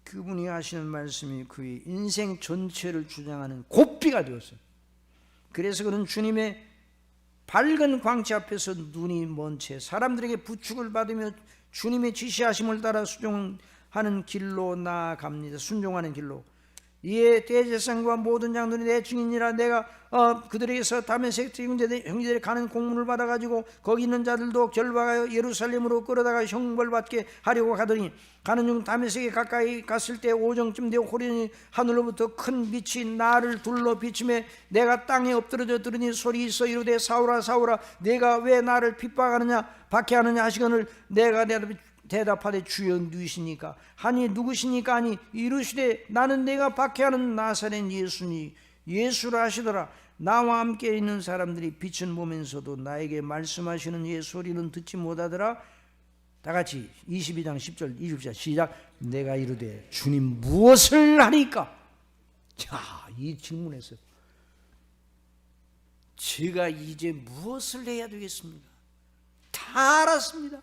그분이 하시는 말씀이 그의 인생 전체를 주장하는 고삐가 되었어요. 그래서 그는 주님의 밝은 광채 앞에서 눈이 먼 채 사람들에게 부축을 받으며 주님의 지시하심을 따라 순종하는 길로 나아갑니다. 순종하는 길로. 이에 대제사장과 모든 장들이 내 증인이라 내가 그들에게서 다메섹 형제들이 가는 공문을 받아가지고 거기 있는 자들도 결박하여 예루살렘으로 끌어다가 형벌받게 하려고 가더니 가는 중 다메섹에 가까이 갔을 때 오정쯤 되어 호련히 하늘로부터 큰 빛이 나를 둘러 비침에 내가 땅에 엎드러져 들으니 소리 있어 이르되 사울아 사울아 내가 왜 나를 핍박하느냐 박해하느냐 하시거늘 내가 대답하되 주여 누구시니까 하니 누구시니까 하니 이르시되 나는 내가 박해하는 나사렛 예수니 예수라 하시더라. 나와 함께 있는 사람들이 빛은 보면서도 나에게 말씀하시는 예 소리는 듣지 못하더라. 다 같이 22장 10절 20절 시작. 내가 이르되 주님 무엇을 하리까? 자, 이 질문에서 제가 이제 무엇을 해야 되겠습니까? 다 알았습니다.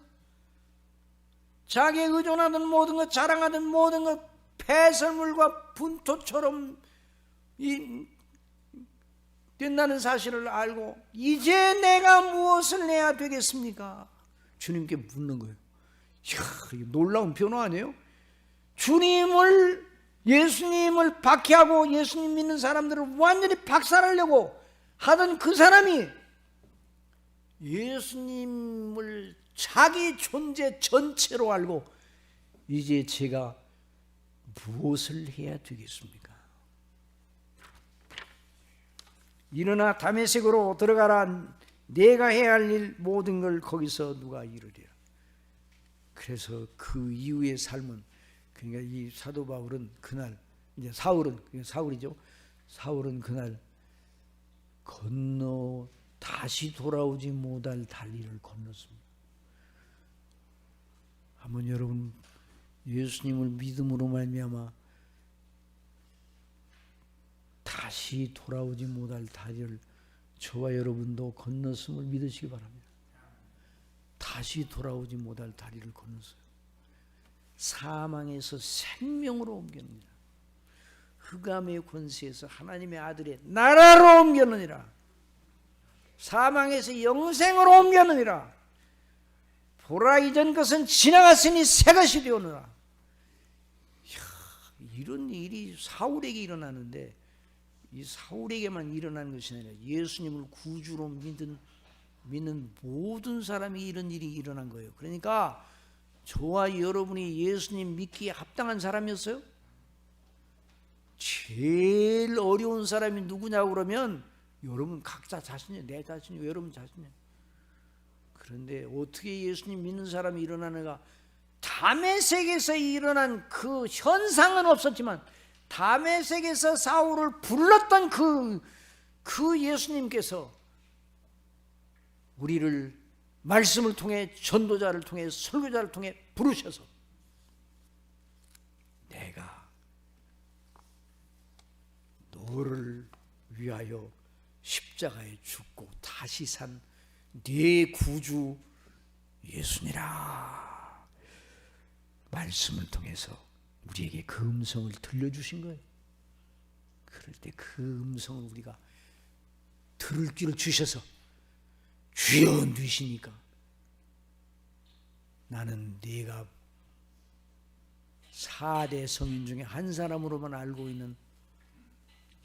자기에 의존하던 모든 것, 자랑하던 모든 것, 폐설물과 분토처럼 된다는 사실을 알고 이제 내가 무엇을 해야 되겠습니까? 주님께 묻는 거예요. 이야, 놀라운 변화 아니에요? 예수님을 박해하고 예수님 믿는 사람들을 완전히 박살하려고 하던 그 사람이 예수님을 자기 존재 전체로 알고 이제 제가 무엇을 해야 되겠습니까? 일어나 다메섹으로 들어가라. 내가 해야 할 일 모든 걸 거기서 누가 이루리라. 그래서 그 이후의 삶은, 그러니까 이 사도 바울은 그날, 이제 사울이죠. 사울은 그날 건너 다시 돌아오지 못할 다리를 건넜습니다. 한번 여러분 예수님을 믿음으로 말미암아 다시 돌아오지 못할 다리를 저와 여러분도 건넜음을 믿으시기 바랍니다. 다시 돌아오지 못할 다리를 건넜어요. 사망에서 생명으로 옮겼느니라. 흑암의 권세에서 하나님의 아들의 나라로 옮겼느니라. 사망에서 영생으로 옮겼느니라. 보라, 이전 것은 지나갔으니 새 것이 되었느라. 이런 일이 사울에게 일어나는데, 이 사울에게만 일어나는 것이 아니라 예수님을 구주로 믿는 모든 사람이 이런 일이 일어난 거예요. 그러니까 저와 여러분이 예수님 믿기에 합당한 사람이었어요? 제일 어려운 사람이 누구냐고 그러면 여러분 각자 자신이에요. 내 자신이에요. 여러분 자신이에요. 그런데 어떻게 예수님 믿는 사람이 일어나는가? 다메섹에서 일어난 그 현상은 없었지만 다메섹에서 사울을 불렀던 그 예수님께서 우리를 말씀을 통해, 전도자를 통해, 설교자를 통해 부르셔서 내가 너를 위하여 십자가에 죽고 다시 산 네 구주 예수니라 말씀을 통해서 우리에게 그 음성을 들려주신 거예요. 그럴 때 그 음성을 우리가 들을 길을 주셔서 주여 누시니까 나는 네가 4대 성인 중에 한 사람으로만 알고 있는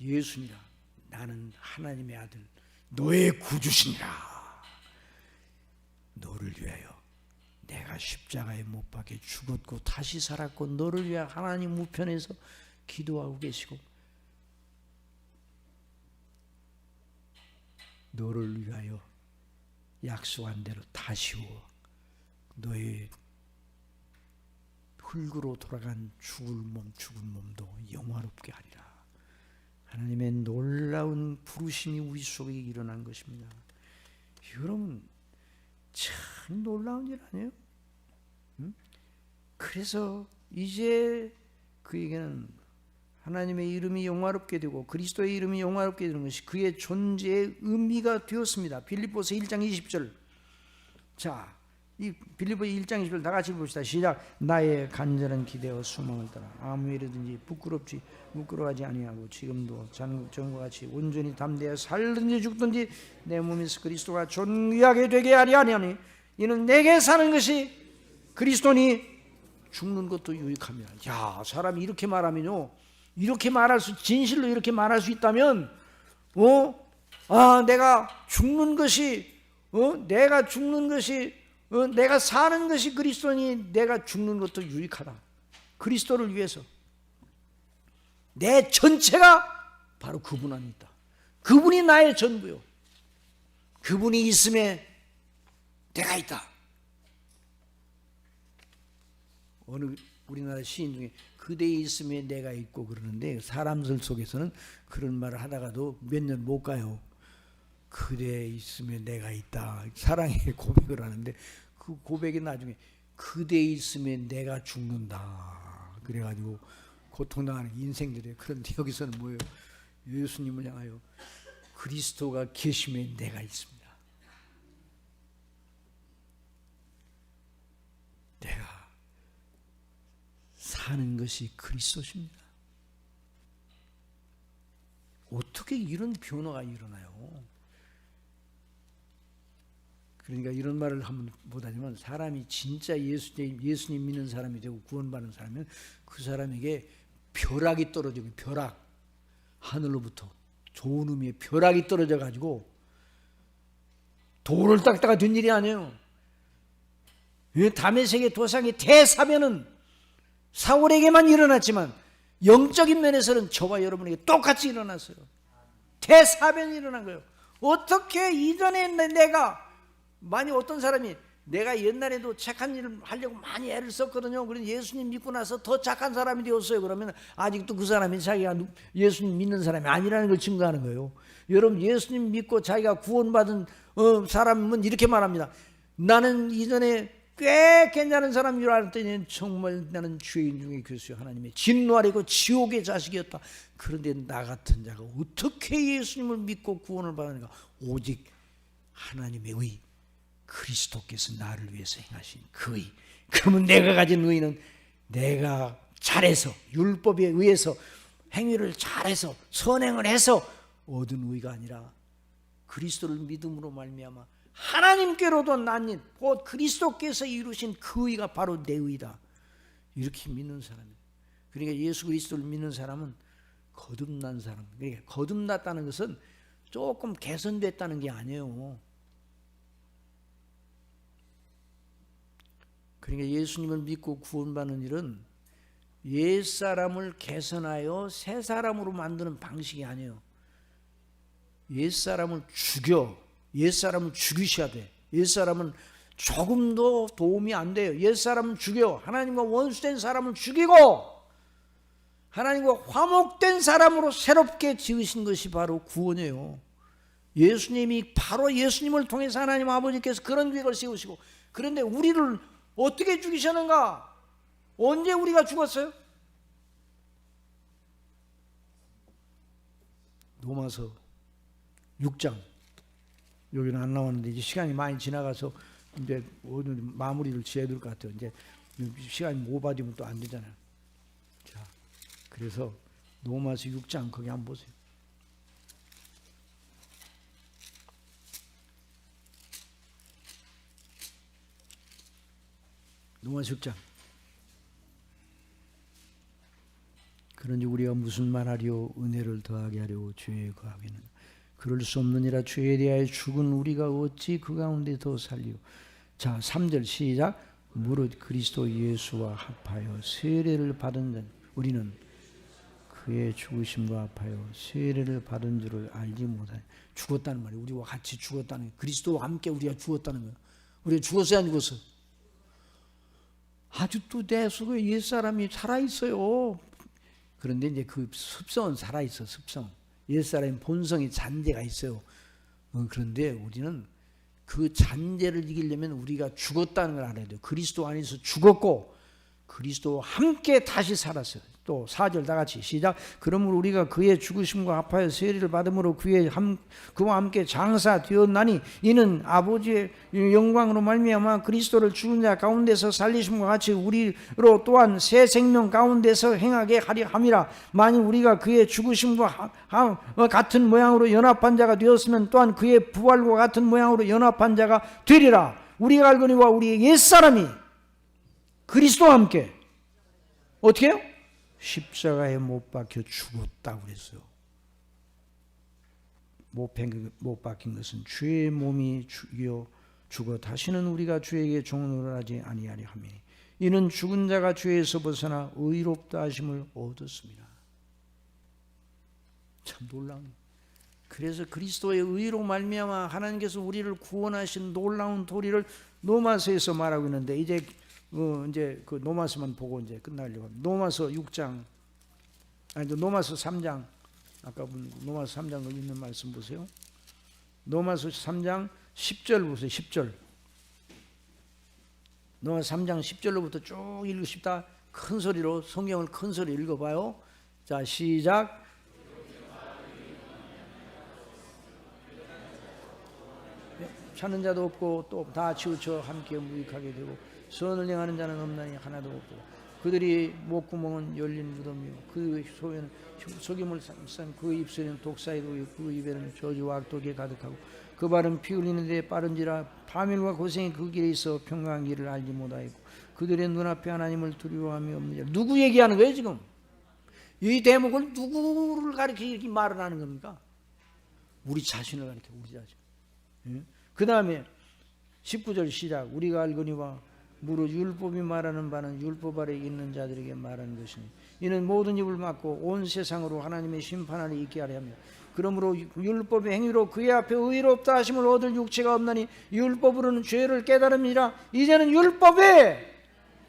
예수니라. 나는 하나님의 아들 너의 구주시니라. 너를 위하여 내가 십자가에 못 박혀 죽었고 다시 살았고 너를 위하여 하나님 우편에서 기도하고 계시고 너를 위하여 약속한 대로 다시 오어 너의 흙으로 돌아간 죽은 몸도 영화롭게 하리라. 하나님의 놀라운 부르심이 우리 속에 일어난 것입니다. 여러분 참 놀라운 일 아니에요? 그래서 이제 그에게는 하나님의 이름이 영화롭게 되고 그리스도의 이름이 영화롭게 되는 것이 그의 존재의 의미가 되었습니다. 빌립보서 1장 20절. 자, 이 빌립보서 1장 20절 다 같이 봅시다. 시작. 나의 간절한 기대와 소망을 따라 아무 일이든지 부끄러워하지 아니하고 지금도 전과 같이 온전히 담대하여 살든지 죽든지 내 몸에서 그리스도가 존귀하게 되게 하리 아니하니 이는 내게 사는 것이 그리스도니 죽는 것도 유익함이라. 야, 사람이 이렇게 말하면요, 이렇게 진실로 이렇게 말할 수 있다면 내가 죽는 것이 내가 사는 것이 그리스도니 내가 죽는 것도 유익하다. 그리스도를 위해서 내 전체가 바로 그분 안에 있다. 그분이 나의 전부요. 그분이 있음에 내가 있다. 어느 우리나라 시인 중에 그대에 있음에 내가 있고 그러는데 사람들 속에서는 그런 말을 하다가도 몇 년 못 가요. 그대에 있음에 내가 있다. 사랑의 고백을 하는데 그 고백이 나중에 그대에 있음에 내가 죽는다. 그래가지고 고통당하는 인생들이에요. 그런데 여기서는 뭐예요? 예수님을 향하여 그리스도가 계심에 내가 있습니다. 내가 사는 것이 그리스도십니다. 어떻게 이런 변화가 일어나요? 그러니까 이런 말을 하면 못하지만 사람이 진짜 예수님 믿는 사람이 되고 구원받는 사람이면 그 사람에게 벼락이 떨어지고, 벼락, 하늘로부터 좋은 의미의 벼락이 떨어져 가지고 돌을 닦다가 된 일이 아니에요. 다메섹의 도상의 대사변은 사울에게만 일어났지만 영적인 면에서는 저와 여러분에게 똑같이 일어났어요. 대사변이 일어난 거예요. 어떻게 이전에 내가, 만약 어떤 사람이 내가 옛날에도 착한 일을 하려고 많이 애를 썼거든요. 그런데 예수님 믿고 나서 더 착한 사람이 되었어요. 그러면 아직도 그 사람이 자기가 예수님 믿는 사람이 아니라는 걸 증거하는 거예요. 여러분, 예수님 믿고 자기가 구원받은 사람은 이렇게 말합니다. 나는 이전에 꽤 괜찮은 사람인 줄 알았더니 정말 나는 죄인 중에 교수요, 하나님의 진노 아래고 지옥의 자식이었다. 그런데 나 같은 자가 어떻게 예수님을 믿고 구원을 받는가? 오직 하나님의 의, 그리스도께서 나를 위해서 행하신 그 의. 그러면 내가 가진 의는 내가 잘해서, 율법에 의해서 행위를 잘해서 선행을 해서 얻은 의가 아니라 그리스도를 믿음으로 말미암아 하나님께로도 난 일, 곧 그리스도께서 이루신 그 의가 바로 내 의다. 이렇게 믿는 사람이에요. 그러니까 예수 그리스도를 믿는 사람은 거듭난 사람. 그러니까 거듭났다는 것은 조금 개선됐다는 게 아니에요. 그러니까 예수님을 믿고 구원받는 일은 옛사람을 개선하여 새 사람으로 만드는 방식이 아니에요. 옛사람을 옛사람을 죽이셔야 돼. 옛사람은 조금도 도움이 안 돼요. 옛사람은 죽여. 하나님과 원수된 사람을 죽이고 하나님과 화목된 사람으로 새롭게 지으신 것이 바로 구원이에요. 예수님이 바로 예수님을 통해서 하나님 아버지께서 그런 계획을 세우시고, 그런데 우리를 어떻게 죽이셨는가? 언제 우리가 죽었어요? 로마서 6장. 여기는 안 나왔는데 이제 시간이 많이 지나가서 이제 오늘 마무리를 지어야 될 것 같아요. 이제 시간이 오바되면 또 안 되잖아요. 자, 그래서 로마서 6장 거기 한번 보세요. 로마서 6장. 그런지 우리가 무슨 말하리요? 은혜를 더하게 하려 죄에 거하기는 그럴 수 없느니라. 죄에 대하여 죽은 우리가 어찌 그 가운데 더 살리요? 자, 3절 시작. 무릇 그리스도 예수와 합하여 세례를 받은 자, 우리는 그의 죽으심과 합하여 세례를 받은 줄을 알지 못하니. 죽었다는 말이에요. 우리와 같이 죽었다는 거예요. 그리스도와 함께 우리가 죽었다는 거예요. 우리가 죽었어요, 안 죽었어요? 아직도 내 속에 옛사람이 살아있어요. 그런데 이제 그 습성은 살아있어. 습성. 옛사람의 본성이 잔재가 있어요. 그런데 우리는 그 잔재를 이기려면 우리가 죽었다는 걸 알아야 돼요. 그리스도 안에서 죽었고 그리스도와 함께 다시 살았어요. 또 4절 다 같이 시작. 그러므로 우리가 그의 죽으심과 합하여 세례를 받음으로 그와 함께 장사되었나니 이는 아버지의 영광으로 말미암아 그리스도를 죽은 자 가운데서 살리심과 같이 우리로 또한 새 생명 가운데서 행하게 하려 함이라. 만일 우리가 그의 죽으심과 같은 모양으로 연합한 자가 되었으면 또한 그의 부활과 같은 모양으로 연합한 자가 되리라. 우리가 알거니와 우리의 옛사람이 그리스도와 함께 어떻게 해요? 십자가에 못 박혀 죽었다고 그랬어요. 못 박힌 것은 주의 몸이 죽어 다시는 우리가 주에게 종노를 하지 아니하려 함이니 이는 죽은 자가 죄에서 벗어나 의롭다 하심을 얻었습니다. 참 놀라운. 그래서 그리스도의 의로 말미암아 하나님께서 우리를 구원하신 놀라운 도리를 로마서에서 말하고 있는데 이제 그 로마서만 보고 이제 끝나려고 합니다. 로마서 6장, 로마서 3장, 아까 로마서 3장 있는 말씀 보세요. 로마서 3장 10절 보세요. 10절. 로마서 3장 10절로부터 쭉 읽으십다. 큰 소리로 성경을 큰 소리 읽어봐요. 자, 시작. 찾는 자도 없고 또 다 치우쳐 함께 무익하게 되고 선을 행하는 자는 없나니 하나도 없고 그들이 목구멍은 열린 무덤이요 그 소에는 속임을 삼 그 입술에는 독사이도 그 입에는 저주와 악독이 가득하고 그 발은 피 흘리는데 빠른지라 파멸과 고생이 그 길에 있어 평강한 길을 알지 못하였고 그들의 눈앞에 하나님을 두려워함이 없는 자. 누구 얘기하는 거예요 지금? 이 대목을 누구를 가리켜 이렇게 말을 하는 겁니까? 우리 자신을 가리켜 우리 자신. 예? 그 다음에 19절 시작. 우리가 알거니와 무릇 율법이 말하는 바는 율법 아래 있는 자들에게 말하는 것이니 이는 모든 입을 막고 온 세상으로 하나님의 심판을 있게 하려 하며 그러므로 율법의 행위로 그의 앞에 의롭다 하심을 얻을 육체가 없나니 율법으로는 죄를 깨달음이라. 이제는 율법에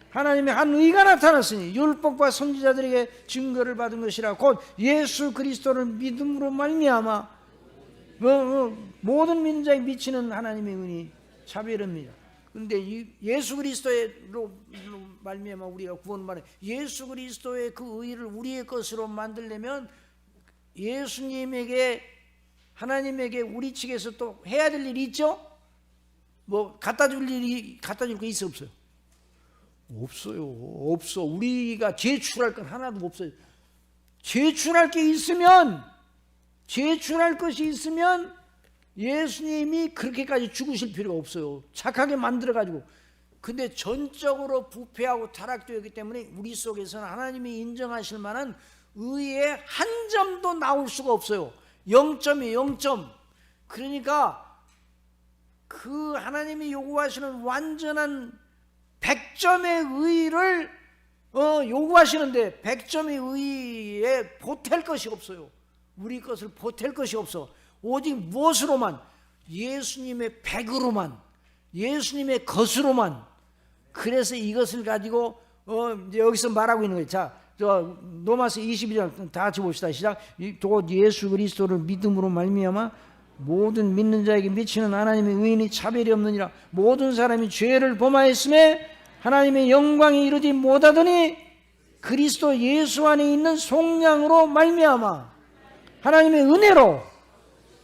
하나님의 한 의가 나타났으니 율법과 선지자들에게 증거를 받은 것이라. 곧 예수 그리스도를 믿음으로 말미암아 모든 믿는 자에 미치는 하나님의 은이 차별입니다. 그런데 예수 그리스도로 말미암아 우리가 구원을 받는 예수 그리스도의 그 의를 우리의 것으로 만들려면 예수님에게 하나님에게 우리 측에서 또 해야 될 일이 있죠? 뭐 갖다 줄 거 있어 없어요? 없어요. 없어. 우리가 제출할 건 하나도 없어요. 제출할 것이 있으면 예수님이 그렇게까지 죽으실 필요가 없어요. 착하게 만들어가지고. 근데 전적으로 부패하고 타락되었기 때문에 우리 속에서는 하나님이 인정하실 만한 의의 한 점도 나올 수가 없어요. 0점이에요. 0점. 그러니까 그 하나님이 요구하시는 완전한 100점의 의를 요구하시는데 100점의 의에 보탤 것이 없어요. 우리 것을 보탤 것이 없어. 오직 무엇으로만? 예수님의 100으로만, 예수님의 것으로만. 그래서 이것을 가지고 이제 여기서 말하고 있는 거예요. 자, 로마서 22장 다 같이 봅시다. 시작. 또 예수 그리스도를 믿음으로 말미암아 모든 믿는 자에게 미치는 하나님의 의인이 차별이 없느니라. 모든 사람이 죄를 범하였음에 하나님의 영광이 이르지 못하더니 그리스도 예수 안에 있는 속량으로 말미암아 하나님의 은혜로.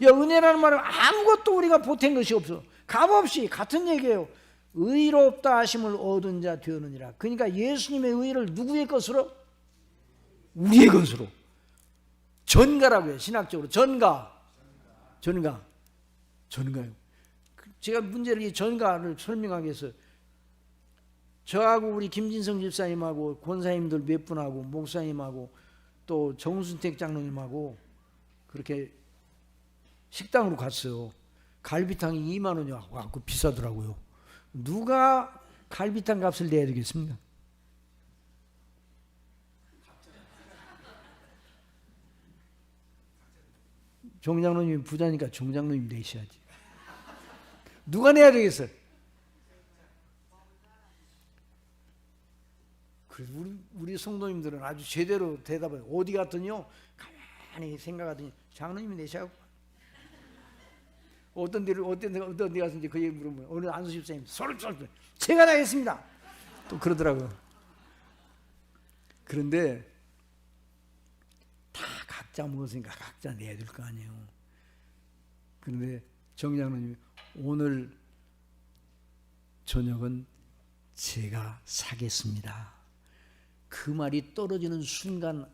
은혜라는 말은 아무것도 우리가 보탠 것이 없어. 값없이 같은 얘기예요. 의롭다 하심을 얻은 자 되었느니라. 그러니까 예수님의 의를 누구의 것으로? 우리의 것으로. 전가라고 해요. 신학적으로 전가요. 제가 문제를 이 전가를 설명하기 위해서 저하고 우리 김진성 집사님하고 권사님들 몇 분하고 목사님하고 또 정순택 장로님하고 그렇게 식당으로 갔어요. 갈비탕이 2만 원이 와갖고 비싸더라고요. 누가 갈비탕 값을 내야 되겠습니까? 종장로님이 부자니까 종장로님 내셔야지. 누가 내야 되겠어요? 그래서 우리 성도님들은 아주 제대로 대답해요. 어디 갔더니요, 가만히 생각하더니 장로님이 내셔야고. 어떤 데 가서 이제 그 얘기 물으면 어느 안수 집사님 소를 쏠 제가 나겠습니다. 또 그러더라고요. 그런데 다 각자 먹었으니까 각자 내야 될 거 아니에요. 그런데 정장로님이 오늘 저녁은 제가 사겠습니다. 그 말이 떨어지는 순간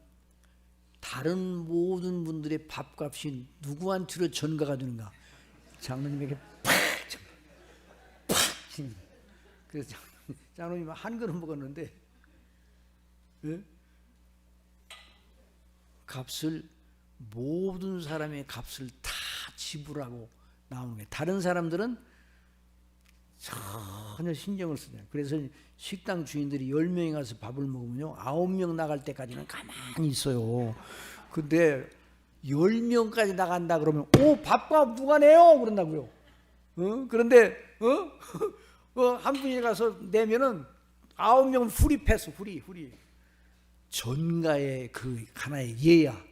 다른 모든 분들의 밥값이 누구한테로 전가가 되는가? 장로님에게 팍! 그래서 장로님은 한 그릇 먹었는데 값을 모든 사람의 값을 다 지불하고 나오는 거예요. 다른 사람들은 전혀 신경을 쓰지 않아요. 그래서 식당 주인들이 10명이 가서 밥을 먹으면요 9명 나갈 때까지는 가만히 있어요. 근데 10명까지 나간다 그러면 밥값 누가 내요? 그런다고요. 그런데 한 분이 가서 내면은 9명은 후리 패스 후리 전가의 그 하나의 예야.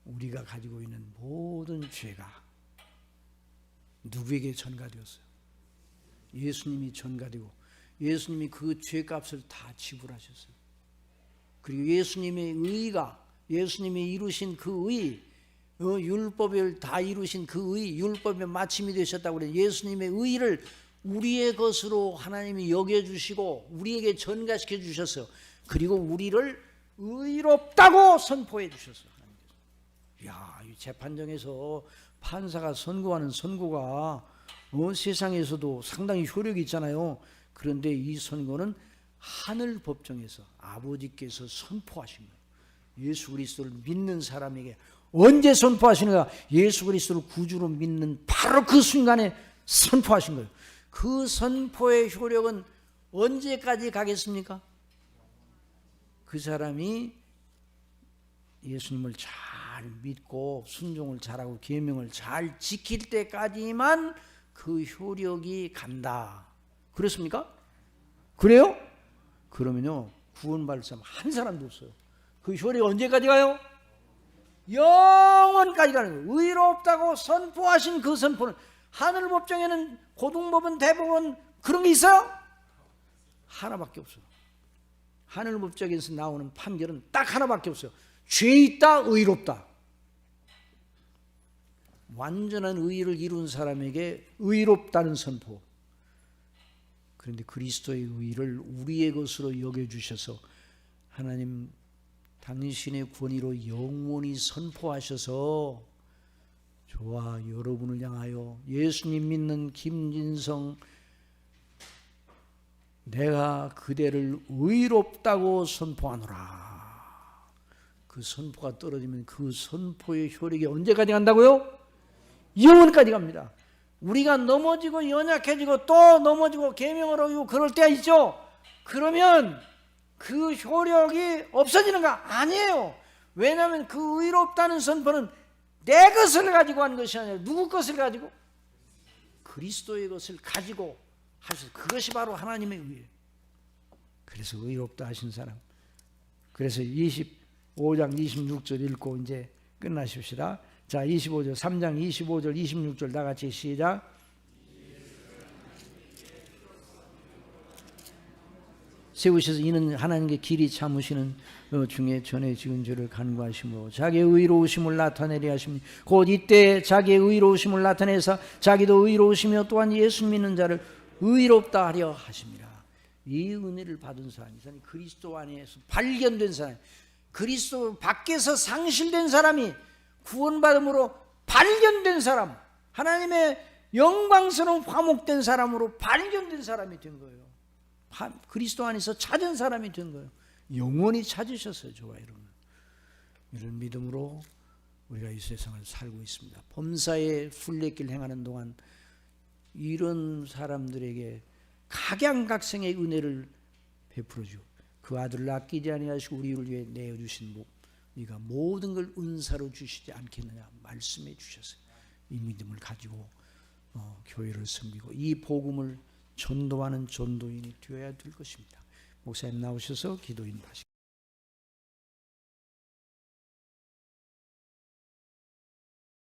우리가 가지고 있는 모든 죄가 누구에게 전가되었어요? 예수님이 전가되고 예수님이 그 죄값을 다 지불하셨어요. 그리고 예수님의 의가 예수님이 이루신 그 의, 율법을 다 이루신 그 의, 율법의 마침이 되셨다고 그래요. 예수님의 의를 우리의 것으로 하나님이 여겨주시고 우리에게 전가시켜 주셔서 그리고 우리를 의롭다고 선포해 주셨어요. 이야, 이 재판정에서 판사가 선고하는 선고가 세상에서도 상당히 효력이 있잖아요. 그런데 이 선고는 하늘 법정에서 아버지께서 선포하신 거예요. 예수 그리스도를 믿는 사람에게 언제 선포하시는가? 예수 그리스도를 구주로 믿는 바로 그 순간에 선포하신 거예요. 그 선포의 효력은 언제까지 가겠습니까? 그 사람이 예수님을 잘 믿고 순종을 잘하고 계명을 잘 지킬 때까지만 그 효력이 간다. 그렇습니까? 그래요? 그러면요 구원받을 사람 한 사람도 없어요. 그 효력이 언제까지 가요? 영원까지 가는 거예요. 의롭다고 선포하신 그 선포는 하늘 법정에는 고등법원, 대법원 그런 게 있어요? 하나밖에 없어요. 하늘 법정에서 나오는 판결은 딱 하나밖에 없어요. 죄 있다, 의롭다. 완전한 의를 이룬 사람에게 의롭다는 선포. 그런데 그리스도의 의를 우리의 것으로 여겨주셔서 하나님 당신의 권위로 영원히 선포하셔서 저와 여러분을 향하여 예수님 믿는 김진성 내가 그대를 의롭다고 선포하노라. 그 선포가 떨어지면 그 선포의 효력이 언제까지 간다고요? 영원까지 갑니다. 우리가 넘어지고 연약해지고 또 넘어지고 계명을 어기고 그럴 때가 있죠. 그러면 그 효력이 없어지는가? 아니에요. 왜냐하면 그 의롭다는 선포는 내 것을 가지고 한 것이 아니라 누구 것을 가지고? 그리스도의 것을 가지고 하셔서 그것이 바로 하나님의 의예요. 그래서 의롭다 하신 사람. 그래서 25장 26절 읽고 이제 끝나십시다. 자, 25절 3장 25절 26절 다 같이 시작. 세우셔서 이는 하나님께 길이 참으시는 중에 전에 지은 죄를 간구하시므로 자기의 의로우심을 나타내려 하십니다. 곧 이때 자기의 의로우심을 나타내사 자기도 의로우시며 또한 예수 믿는 자를 의롭다 하려 하십니다. 이 은혜를 받은 사람이 그리스도 안에서 발견된 사람, 그리스도 밖에서 상실된 사람이 구원받음으로 발견된 사람, 하나님의 영광스러운 화목된 사람으로 발견된 사람이 된 거예요. 그리스도 안에서 찾은 사람이 된 거예요. 영원히 찾으셨어요. 저와 여러분. 이런 믿음으로 우리가 이 세상을 살고 있습니다. 범사에 순례길 행하는 동안 이런 사람들에게 각양각색의 은혜를 베풀어 주고 그 아들을 아끼지 아니하시고 우리를 위해 내어주신 목 네가 모든 걸 은사로 주시지 않겠느냐 말씀해 주셨어요. 이 믿음을 가지고 교회를 섬기고 이 복음을 전도하는 전도인이 되어야 될 것입니다. 목사님 나오셔서 기도인 하시겠습니다.